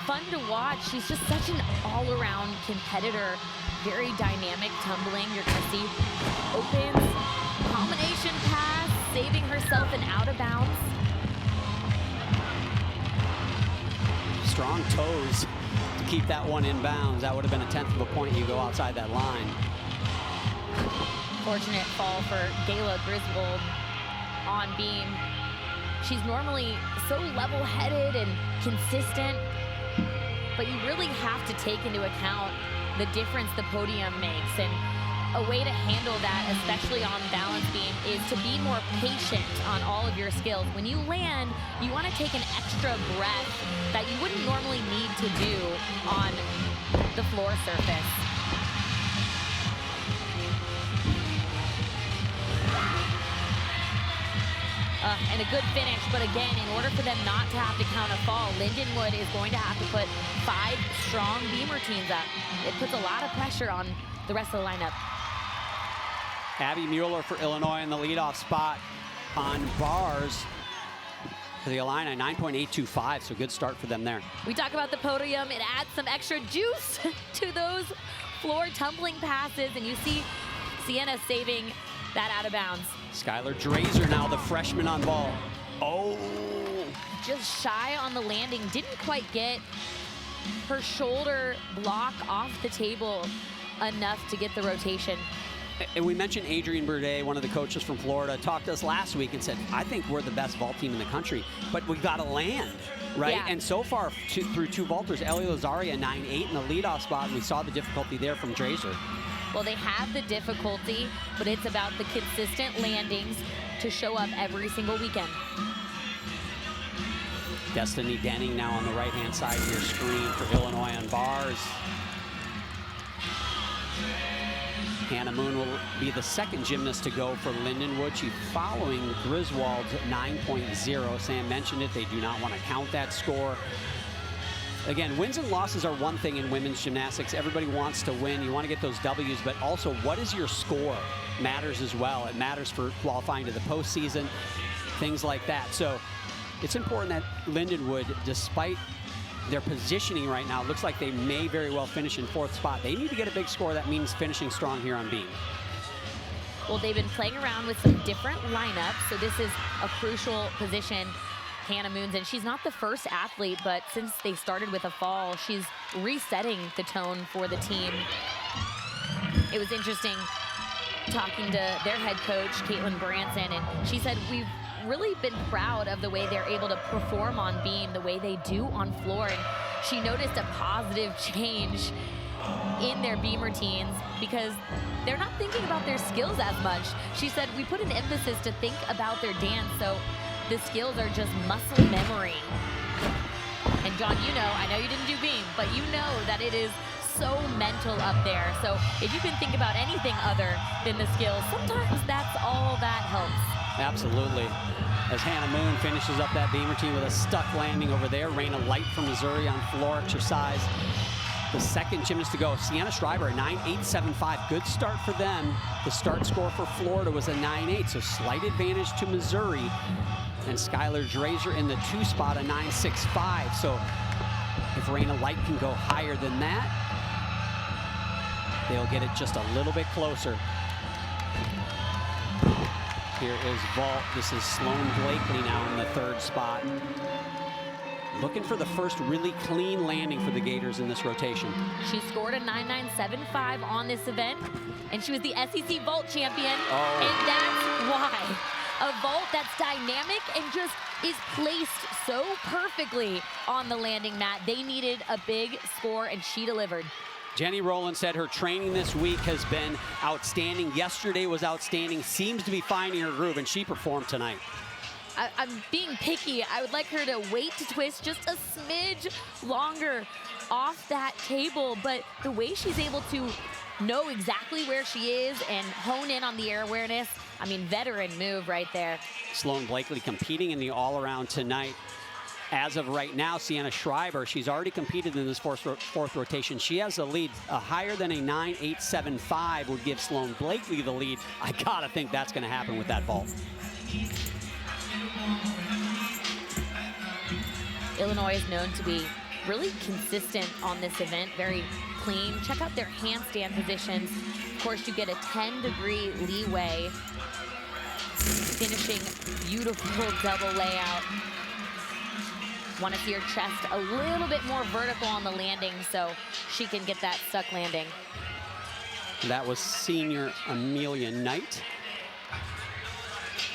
Speaker 9: fun to watch. She's just such an all-around competitor. Very dynamic, tumbling. You're going to see opens, combination pass, saving herself and out of bounds.
Speaker 8: Strong toes to keep that one in bounds. That would have been a 10th of a point. You go outside that line.
Speaker 9: Fortunate fall for Gayla Griswold on beam. She's normally so level-headed and consistent, but you really have to take into account the difference the podium makes. And a way to handle that, especially on balance beam, is to be more patient on all of your skills. When you land, you want to take an extra breath that you wouldn't normally need to do on the floor surface. And a good finish, but again, in order for them not to have to count a fall, Lindenwood is going to have to put 5 strong beam routines up. It puts a lot of pressure on the rest of the lineup.
Speaker 8: Abby Mueller for Illinois in the leadoff spot on bars for the Illini, 9.825, so good start for them there.
Speaker 9: We talk about the podium. It adds some extra juice to those floor tumbling passes, and you see Sienna saving that out of bounds.
Speaker 8: Skylar Drazer now the freshman on ball. Oh!
Speaker 9: Just shy on the landing, didn't quite get her shoulder block off the table enough to get the rotation.
Speaker 8: And we mentioned Adrienne Boudet, one of the coaches from Florida, talked to us last week and said, I think we're the best vault team in the country, but we've got to land, right?
Speaker 9: Yeah.
Speaker 8: And so far, through two vaulters, Ellie Lazaria 9.8 in the leadoff spot, and we saw the difficulty there from Drazer.
Speaker 9: Well, they have the difficulty, but it's about the consistent landings to show up every single weekend.
Speaker 8: Destiny Denning now on the right-hand side of your screen for Illinois on bars. Hannah Moon will be the second gymnast to go for Lindenwood. She's following Griswold's 9.0. Sam mentioned it. They do not want to count that score. Again, wins and losses are one thing in women's gymnastics. Everybody wants to win. You want to get those W's, but also what is your score matters as well. It matters for qualifying to the postseason, things like that. So it's important that Lindenwood, despite their positioning right now, looks like they may very well finish in fourth spot. They need to get a big score. That means finishing strong here on beam.
Speaker 9: Well, they've been playing around with some different lineups, so this is a crucial position Hannah Moon's in. She's not the first athlete, but since they started with a fall, she's resetting the tone for the team. It was interesting talking to their head coach, Caitlin Branson, and she said, we've really been proud of the way they're able to perform on beam, the way they do on floor. And she noticed a positive change in their beam routines because they're not thinking about their skills as much. She said, we put an emphasis to think about their dance, so the skills are just muscle memory. And John, you know, I know you didn't do beam, but you know that it is so mental up there. So if you can think about anything other than the skills, sometimes that's all that helps.
Speaker 8: Absolutely. As Hannah Moon finishes up that beam routine with a stuck landing over there. Raina Light from Missouri on floor exercise. The second gymnast to go, Sienna Schreiber, 9.875. Good start for them. The start score for Florida was a 9.8, so slight advantage to Missouri. And Skylar Drazer in the 2 spot, a 9.65. So if Raina Light can go higher than that, they'll get it just a little bit closer. Here is vault. This is Sloane Blakely now in the 3rd spot. Looking for the first really clean landing for the Gators in this rotation.
Speaker 9: She scored a 9.975 on this event, and she was the SEC vault champion.
Speaker 8: Oh.
Speaker 9: And that's why. A vault that's dynamic and just is placed so perfectly on the landing mat. They needed a big score, and she delivered.
Speaker 8: Jenny Rowland said her training this week has been outstanding. Yesterday was outstanding. Seems to be finding her groove, and she performed tonight.
Speaker 9: I'm being picky. I would like her to wait to twist just a smidge longer off that table, but the way she's able to know exactly where she is and hone in on the air awareness, I mean, veteran move right there.
Speaker 8: Sloane Blakely competing in the all-around tonight. As of right now, Sienna Schreiber, she's already competed in this fourth rotation. She has the lead. A higher than a 9.875 would give Sloane Blakely the lead. I gotta think that's gonna happen with that vault.
Speaker 9: Illinois is known to be really consistent on this event, very clean. Check out their handstand positions. Of course, you get a 10-degree leeway. Finishing beautiful double layout. Want to see her chest a little bit more vertical on the landing so she can get that stuck landing.
Speaker 8: That was senior Amelia Knight.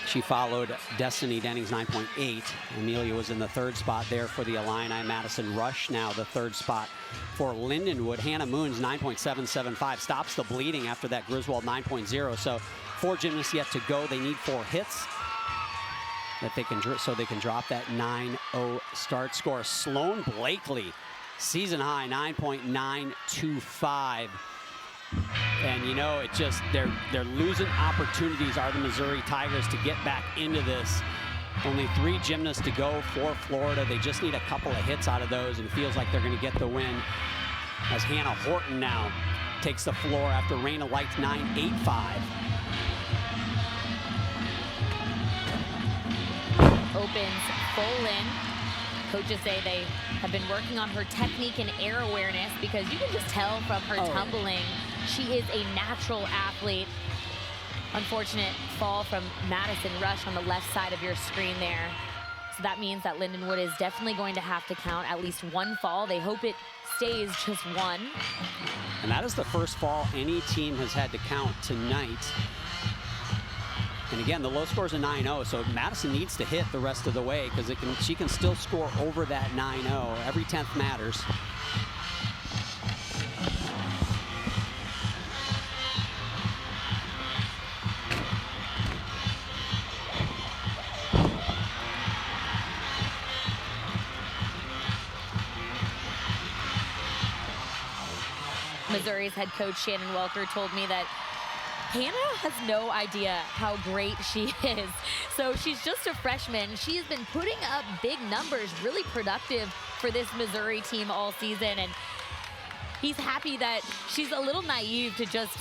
Speaker 8: She followed Destiny Denning's 9.8. Amelia was in the 3rd spot there for the Illini. Madison Rush now the 3rd spot for Lindenwood. Hannah Moon's 9.775 stops the bleeding after that Griswold 9.0. So 4 gymnasts yet to go. They need 4 hits that they can, so they can drop that 9.0 start score. Sloane Blakely, season high 9.925. And you know, it just, they're losing opportunities, are the Missouri Tigers, to get back into this. Only 3 gymnasts to go for Florida. They just need a couple of hits out of those, and it feels like they're going to get the win. As Hannah Horton now takes the floor after Raina Light's 9.85.
Speaker 9: opens full in. Coaches say they have been working on her technique and air awareness because you can just tell from her tumbling, she is a natural athlete. Unfortunate fall from Madison Rush on the left side of your screen there. So that means that Lindenwood is definitely going to have to count at least one fall. They hope it stays just one.
Speaker 8: And that is the first fall any team has had to count tonight. And again, the low score is a 9-0, so Madison needs to hit the rest of the way because she can still score over that 9-0. Every 10th matters.
Speaker 9: Missouri's head coach Shannon Welker told me that Hannah has no idea how great she is. So she's just a freshman. She has been putting up big numbers, really productive for this Missouri team all season. And he's happy that she's a little naive to just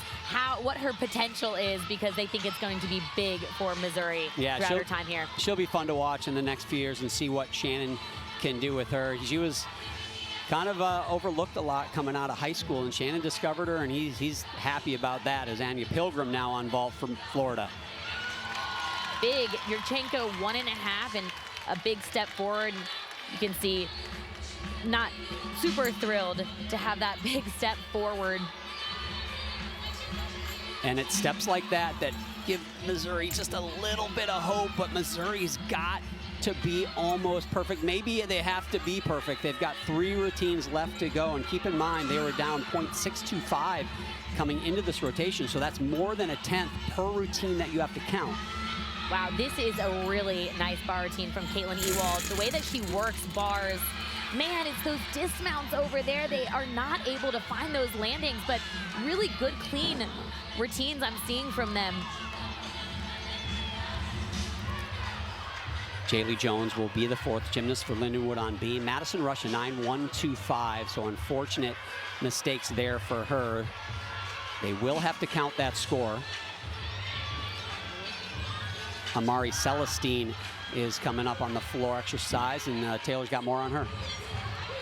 Speaker 9: what her potential is because they think it's going to be big for Missouri throughout her time here.
Speaker 8: She'll be fun to watch in the next few years and see what Shannon can do with her. She was kind of overlooked a lot coming out of high school, and Shannon discovered her, and he's happy about that as Anya Pilgrim now on vault from Florida.
Speaker 9: Big Yurchenko 1.5 and a big step forward. You can see not super thrilled to have that big step forward.
Speaker 8: And it's steps like that that give Missouri just a little bit of hope, but Missouri's got to be almost perfect. Maybe they have to be perfect. They've got 3 routines left to go, and keep in mind they were down 0.625 coming into this rotation, so that's more than a 10th per routine that you have to count.
Speaker 9: Wow, this is a really nice bar routine from Caitlin Ewald. The way that she works bars, man, it's those dismounts over there. They are not able to find those landings, but really good, clean routines I'm seeing from them.
Speaker 8: Jaylee Jones will be the 4th gymnast for Lindenwood on beam. Madison Rush a 9.125, so unfortunate mistakes there for her. They will have to count that score. Amari Celestine is coming up on the floor exercise, and Taylor's got more on her.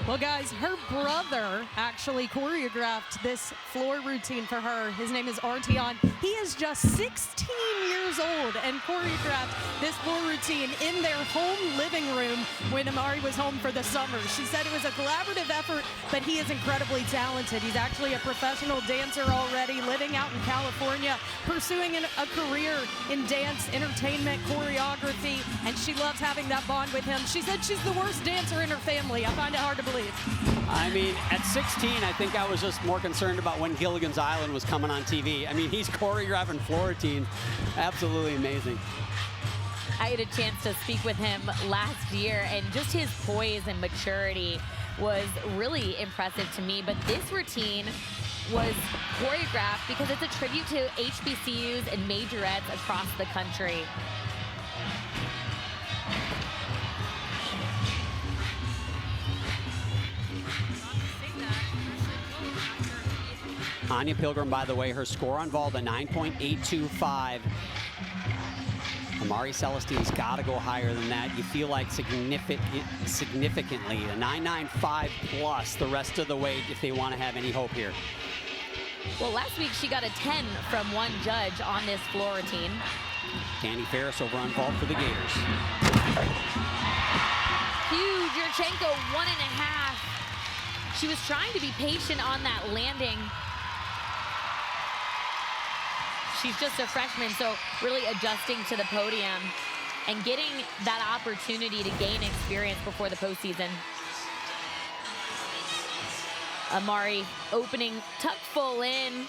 Speaker 6: Well, guys, her brother actually choreographed this floor routine for her. His name is Arteon. He is just 16 years old and choreographed this floor routine in their home living room when Amari was home for the summer. She said it was a collaborative effort, but he is incredibly talented. He's actually a professional dancer already, living out in California, pursuing a career in dance, entertainment, choreography, and she loves having that bond with him. She said she's the worst dancer in her family. I find it hard to believe.
Speaker 8: I mean, at 16, I think I was just more concerned about when Gilligan's Island was coming on TV. I mean, he's choreographing floor routines. Absolutely amazing.
Speaker 9: I had a chance to speak with him last year, and just his poise and maturity was really impressive to me. But this routine was choreographed because it's a tribute to HBCUs and majorettes across the country.
Speaker 8: Anya Pilgrim, by the way, her score on vault, a 9.825. Amari Celestine's got to go higher than that. You feel like significantly, a 9.95 plus the rest of the way if they want to have any hope here.
Speaker 9: Well, last week she got a 10 from one judge on this floor routine.
Speaker 8: Candy Ferris over on vault for the Gators.
Speaker 9: Huge Yurchenko 1.5. She was trying to be patient on that landing. She's just a freshman, so really adjusting to the podium and getting that opportunity to gain experience before the postseason. Amari opening tuck full in.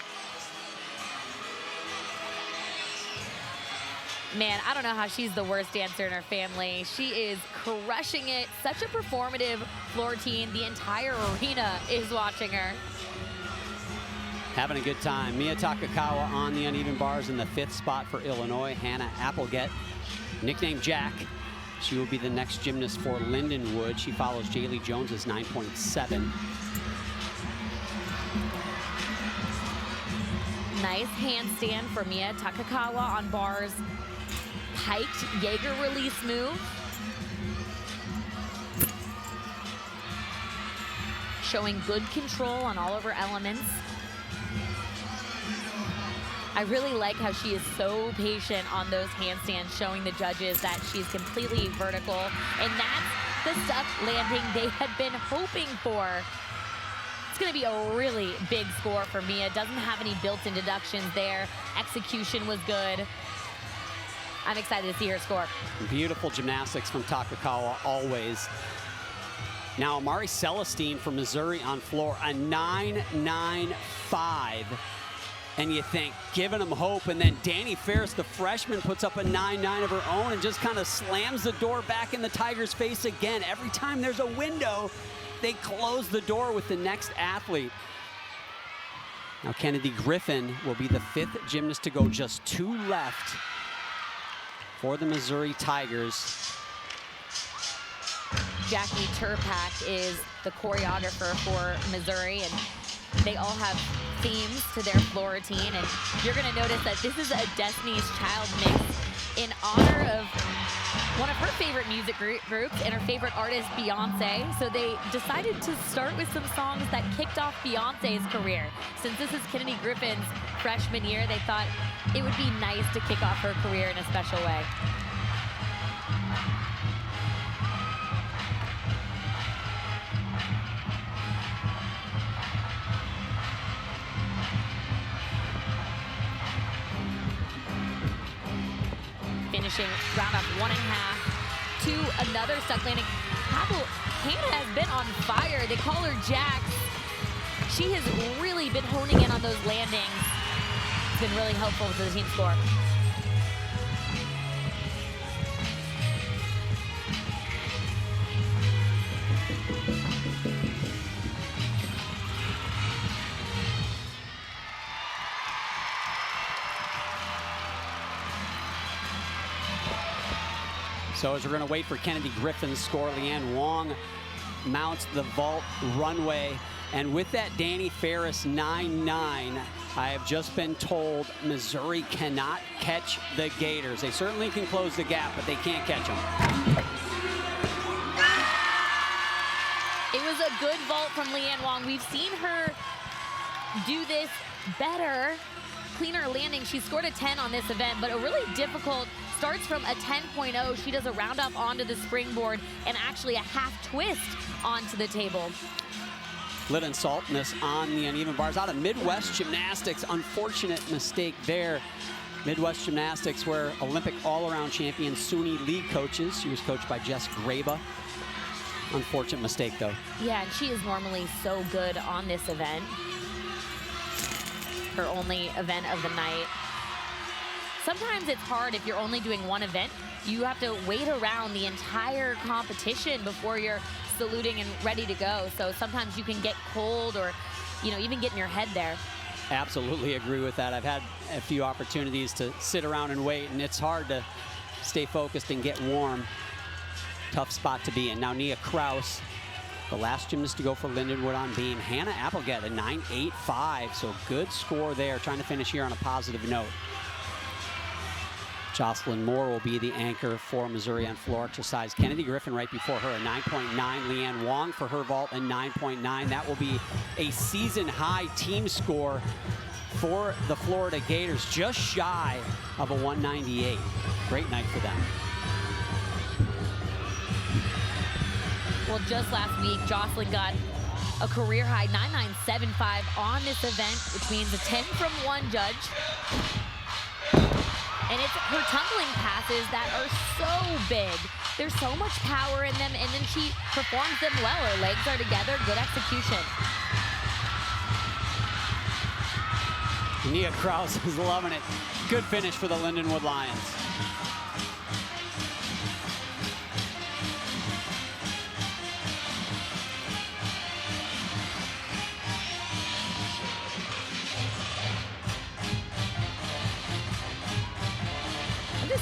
Speaker 9: Man, I don't know how she's the worst dancer in her family. She is crushing it. Such a performative floor routine. The entire arena is watching her.
Speaker 8: Having a good time. Mia Takakawa on the uneven bars in the 5th spot for Illinois. Hannah Applegate, nicknamed Jack. She will be the next gymnast for Lindenwood. She follows Jaylee Jones's 9.7.
Speaker 9: Nice handstand for Mia Takakawa on bars. Piked Jaeger release move. showing good control on all of her elements. I really like how she is so patient on those handstands, showing the judges that she's completely vertical. And that's the stuff landing they had been hoping for. It's going to be a really big score for Mia. Doesn't have any built-in deductions there. Execution was good. I'm excited to see her score.
Speaker 8: Beautiful gymnastics from Takakawa, always. Now, Amari Celestine from Missouri on floor, a 9.95. And you think, giving them hope, and then Danny Ferris, the freshman, puts up a 9.9 of her own and just kind of slams the door back in the Tigers' face again. Every time there's a window, they close the door with the next athlete. Now, Kennedy Griffin will be the 5th gymnast to go, just 2 left for the Missouri Tigers.
Speaker 9: Jackie Turpak is the choreographer for Missouri, and they all have themes to their floor routine, and you're going to notice that this is a Destiny's Child mix in honor of one of her favorite music groups and her favorite artist, Beyonce. So they decided to start with some songs that kicked off Beyonce's career. Since this is Kennedy Griffin's freshman year, they thought it would be nice to kick off her career in a special way. Finishing round off 1.5 to another stuck landing. Hannah has been on fire. They call her Jax. She has really been honing in on those landings. It's been really helpful to the team score.
Speaker 8: So as we're going to wait for Kennedy Griffin's score, Leanne Wong mounts the vault runway. And with that Danny Ferris 9.9, I have just been told Missouri cannot catch the Gators. They certainly can close the gap, but they can't catch them.
Speaker 9: It was a good vault from Leanne Wong. We've seen her do this better, cleaner landing. She scored a 10 on this event, but a really difficult starts from a 10.0. She does a round up onto the springboard and actually a half twist onto the table.
Speaker 8: Lyndon Saltness on the uneven bars. Out of Midwest Gymnastics, unfortunate mistake there. Midwest Gymnastics, where Olympic all-around champion Suni Lee coaches. She was coached by Jess Graba. Unfortunate mistake, though.
Speaker 9: Yeah, and she is normally so good on this event. Her only event of the night. Sometimes it's hard if you're only doing one event. You have to wait around the entire competition before you're saluting and ready to go. So sometimes you can get cold or, even get in your head there.
Speaker 8: Absolutely agree with that. I've had a few opportunities to sit around and wait, and it's hard to stay focused and get warm. Tough spot to be in. Now Nia Kraus, the last gymnast to go for Lindenwood on beam. Hannah Applegate, a 9.85, so good score there. Trying to finish here on a positive note. Jocelyn Moore will be the anchor for Missouri on floor exercise. Kennedy Griffin right before her, a 9.9. Leanne Wong for her vault, a 9.9. That will be a season-high team score for the Florida Gators, just shy of a 198. Great night for them.
Speaker 9: Well, just last week, Jocelyn got a career-high 9.975 on this event, which means a 10 from one judge. And it's her tumbling passes that are so big. There's so much power in them, and then she performs them well. Her legs are together, good execution.
Speaker 8: Nia Kraus is loving it. Good finish for the Lindenwood Lions.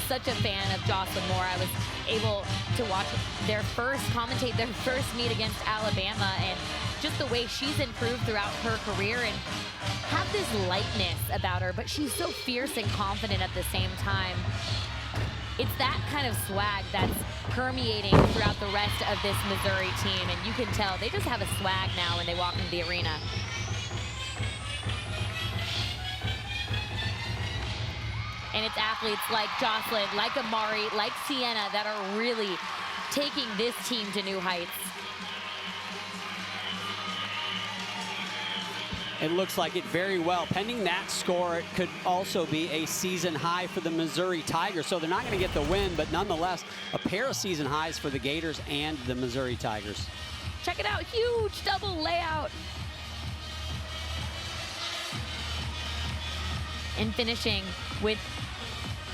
Speaker 9: Such a fan of Jocelyn Moore. I was able to commentate their first meet against Alabama, and just the way she's improved throughout her career and have this lightness about her, but she's so fierce and confident at the same time. It's that kind of swag that's permeating throughout the rest of this Missouri team, and you can tell they just have a swag now when they walk into the arena. And it's athletes like Jocelyn, like Amari, like Sienna that are really taking this team to new heights.
Speaker 8: It looks like it very well. Pending that score, it could also be a season high for the Missouri Tigers. So they're not going to get the win, but nonetheless, a pair of season highs for the Gators and the Missouri Tigers.
Speaker 9: Check it out, huge double layout. And finishing with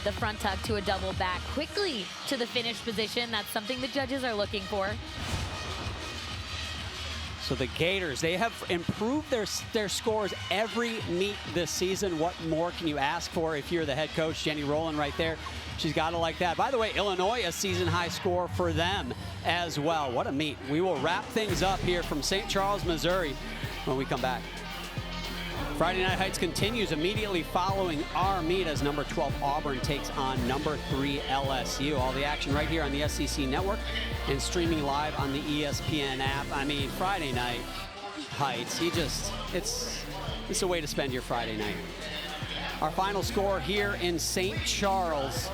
Speaker 9: the front tuck to a double back quickly to the finish position. That's something the judges are looking for.
Speaker 8: So the Gators, they have improved their scores every meet this season. What more can you ask for if you're the head coach? Jenny Rowland right there. She's got it like that. By the way, Illinois, a season high score for them as well. What a meet. We will wrap things up here from St. Charles, Missouri when we come back. Friday Night Heights continues immediately following our meet as number 12 Auburn takes on number 3 LSU. All the action right here on the SEC Network and streaming live on the ESPN app. I mean, Friday Night Heights, it's a way to spend your Friday night. Our final score here in St. Charles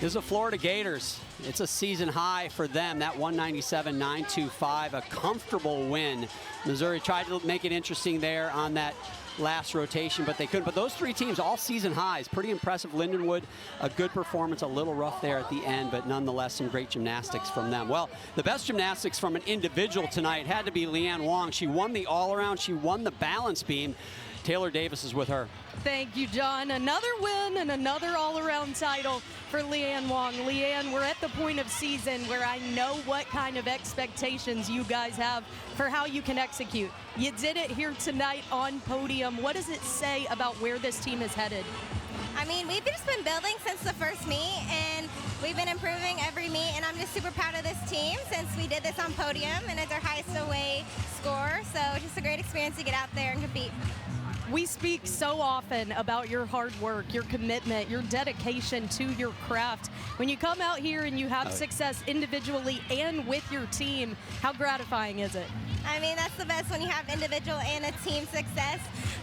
Speaker 8: is the Florida Gators. It's a season high for them, that 197-925, a comfortable win. Missouri tried to make it interesting there on that last rotation, but they couldn't. But those three teams, all season highs, pretty impressive. Lindenwood, a good performance, a little rough there at the end, but nonetheless some great gymnastics from them. Well, the best gymnastics from an individual tonight had to be Leanne Wong. She won the all-around, she won the balance beam. Taylor Davis is with her.
Speaker 6: Thank you, John. Another win and another all-around title for Leanne Wong. Leanne, we're at the point of season where I know what kind of expectations you guys have for how you can execute. You did it here tonight on podium. What does it say about where this team is headed?
Speaker 10: I mean, we've just been building since the first meet, and we've been improving every meet, and I'm just super proud of this team since we did this on podium, and it's our highest away score, so just a great experience to get out there and compete.
Speaker 6: We speak so often about your hard work, your commitment, your dedication to your craft. When you come out here and you have success individually and with your team, how gratifying is it?
Speaker 10: I mean, that's the best when you have individual and a team success.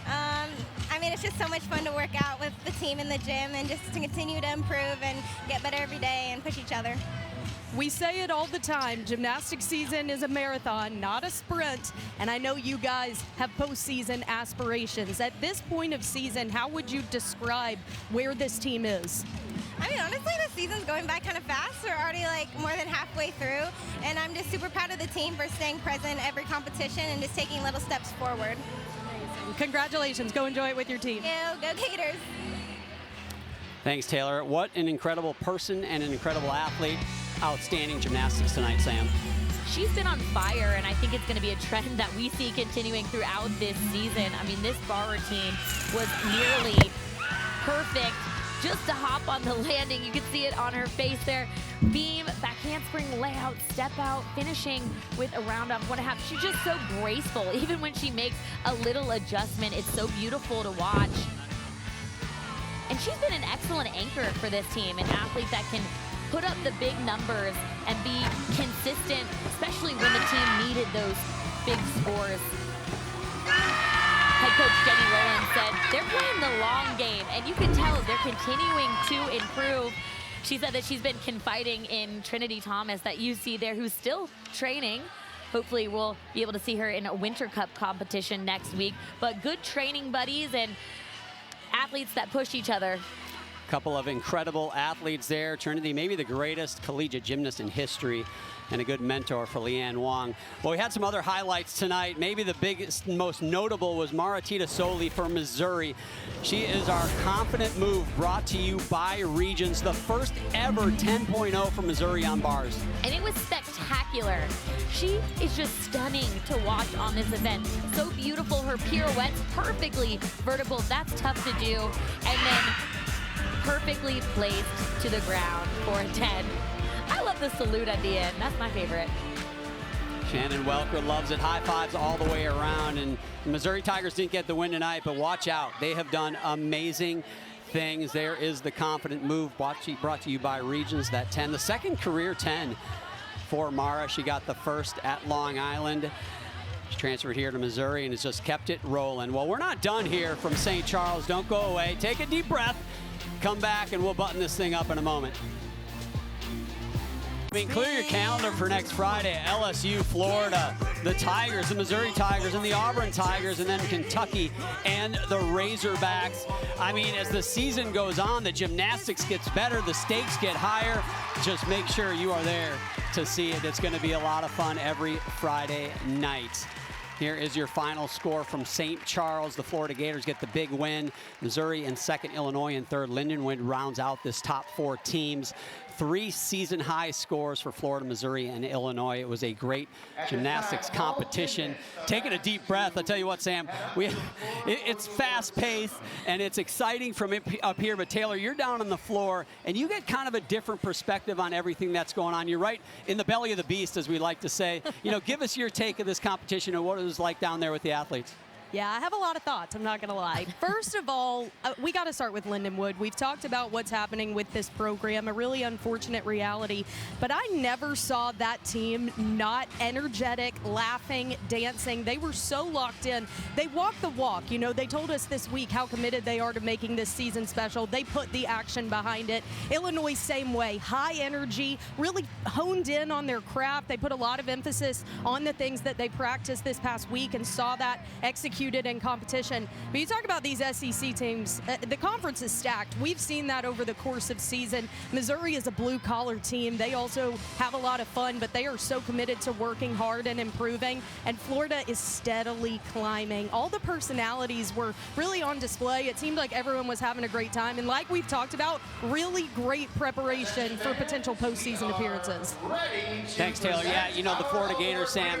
Speaker 10: I mean, it's just so much fun to work out with the team in the gym and just to continue to improve and get better every day and push each other.
Speaker 6: We say it all the time, gymnastics season is a marathon, not a sprint, and I know you guys have postseason aspirations. At this point of season, how would you describe where this team is?
Speaker 10: I mean, honestly, the season's going by kind of fast. We're already like more than halfway through, and I'm just super proud of the team for staying present every competition and just taking little steps forward.
Speaker 6: Congratulations, go enjoy it with your team.
Speaker 10: Go Gators.
Speaker 8: Thanks, Taylor. What an incredible person and an incredible athlete. Outstanding gymnastics tonight, Sam.
Speaker 9: She's been on fire, and I think it's going to be a trend that we see continuing throughout this season. I mean, this bar routine was nearly perfect just to hop on the landing. You can see it on her face there. Beam, back handspring, layout, step out, finishing with a round off 1.5. She's just so graceful. Even when she makes a little adjustment, it's so beautiful to watch. And she's been an excellent anchor for this team, an athlete that can put up the big numbers and be consistent, especially when the team needed those big scores. Head coach Jenny Rowland said they're playing the long game, and you can tell they're continuing to improve. She said that she's been confiding in Trinity Thomas that you see there, who's still training. Hopefully we'll be able to see her in a Winter Cup competition next week. But good training buddies and athletes that push each other.
Speaker 8: Couple of incredible athletes there. Trinity, maybe the greatest collegiate gymnast in history and a good mentor for Leanne Wong. Well, we had some other highlights tonight. Maybe the biggest, most notable was Maratita Soli for Missouri. She is our confident move brought to you by Regions, the first ever 10.0 for Missouri on bars.
Speaker 9: And it was spectacular. She is just stunning to watch on this event. So beautiful, her pirouettes perfectly vertical. That's tough to do. And then perfectly placed to the ground for a 10. I love the salute at the end. That's my favorite.
Speaker 8: Shannon Welker loves it. High fives all the way around. And the Missouri Tigers didn't get the win tonight, but watch out. They have done amazing things. There is the confident move brought to you by Regions, that 10. The second career 10 for Mara. She got the first at Long Island. She transferred here to Missouri and has just kept it rolling. Well, we're not done here from St. Charles. Don't go away. Take a deep breath. Come back and we'll button this thing up in a moment. I mean, clear your calendar for next Friday. LSU, Florida, the Tigers, the Missouri Tigers, and the Auburn Tigers, and then Kentucky and the Razorbacks. I mean, as the season goes on, the gymnastics gets better, the stakes get higher. Just make sure you are there to see it. It's going to be a lot of fun every Friday night. Here is your final score from St. Charles. The Florida Gators get the big win. Missouri in second, Illinois in third. Lindenwood rounds out this top 4 teams. 3 season-high scores for Florida, Missouri, and Illinois. It was a great gymnastics competition. Taking a deep breath, I'll tell you what, Sam, it's fast-paced, and it's exciting from up here. But, Taylor, you're down on the floor, and you get kind of a different perspective on everything that's going on. You're right in the belly of the beast, as we like to say. You know, give us your take of this competition and what it was like down there with the athletes.
Speaker 6: Yeah, I have a lot of thoughts, I'm not going to lie. First of all, we got to start with Lindenwood. We've talked about what's happening with this program, a really unfortunate reality, but I never saw that team not energetic, laughing, dancing. They were so locked in. They walked the walk. You know, they told us this week how committed they are to making this season special. They put the action behind it. Illinois, same way. High energy, really honed in on their craft. They put a lot of emphasis on the things that they practiced this past week and saw that executed in competition. But you talk about these SEC teams, the conference is stacked. We've seen that over the course of season. Missouri is a blue-collar team. They also have a lot of fun, but they are so committed to working hard and improving. And Florida is steadily climbing. All the personalities were really on display. It seemed like everyone was having a great time. And like we've talked about, really great preparation for potential postseason appearances.
Speaker 8: Thanks, Taylor. Yeah, you know, the Florida Gators, Sam,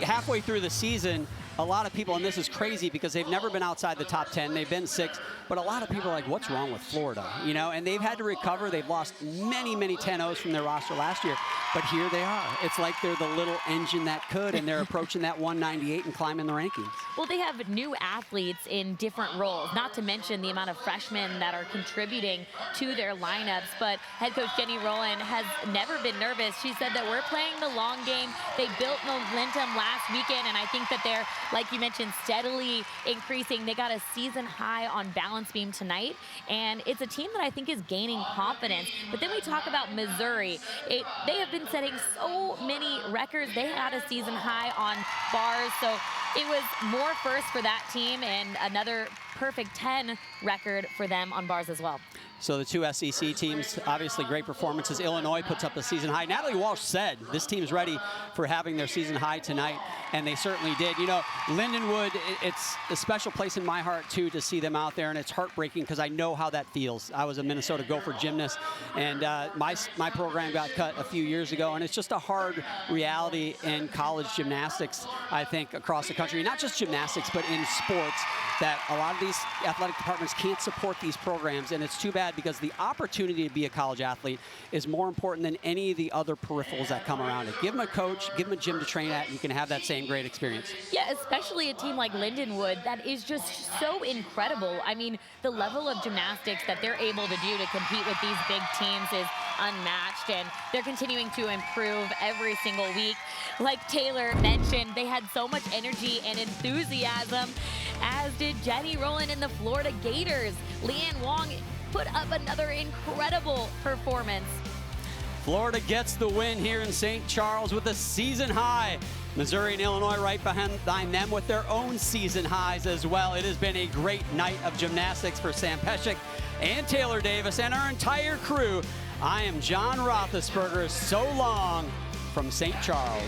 Speaker 8: halfway through the season, a lot of people, and this is crazy because they've never been outside the top 10. They've been 6, but a lot of people are like, what's wrong with Florida? You know, and they've had to recover. They've lost many, many 10-0s from their roster last year, but here they are. It's like they're the little engine that could, and they're approaching that 198 and climbing the rankings.
Speaker 9: Well, they have new athletes in different roles, not to mention the amount of freshmen that are contributing to their lineups. But head coach Jenny Rowland has never been nervous. She said that we're playing the long game. They built momentum last weekend, and I think that they're, like you mentioned, steadily increasing. They got a season high on balance beam tonight, and it's a team that I think is gaining confidence. But then we talk about Missouri. They have been setting so many records. They had a season high on bars, so it was more first for that team and another perfect 10 record for them on bars as well.
Speaker 8: So the 2 SEC teams, obviously great performances. Illinois puts up a season high. Natalie Walsh said this team is ready for having their season high tonight, and they certainly did. You know, Lindenwood, it's a special place in my heart, too, to see them out there, and it's heartbreaking because I know how that feels. I was a Minnesota Gopher gymnast, and my program got cut a few years ago, and it's just a hard reality in college gymnastics, I think, across the country. Not just gymnastics, but in sports, that a lot of these athletic departments can't support these programs, and it's too bad because the opportunity to be a college athlete is more important than any of the other peripherals that come around it. Give them a coach, give them a gym to train at, and you can have that same great experience.
Speaker 9: Yeah, especially a team like Lindenwood that is just so incredible. I mean, the level of gymnastics that they're able to do to compete with these big teams is unmatched, and they're continuing to improve every single week. Like Taylor mentioned, they had so much energy and enthusiasm, as did Jenny Rowland and the Florida Gators. Leanne Wong put up another incredible performance.
Speaker 8: Florida gets the win here in St. Charles with a season high. Missouri and Illinois right behind them with their own season highs as well. It has been a great night of gymnastics for Sam Pesek and Taylor Davis and our entire crew. I am John Roethlisberger. So long from St. Charles.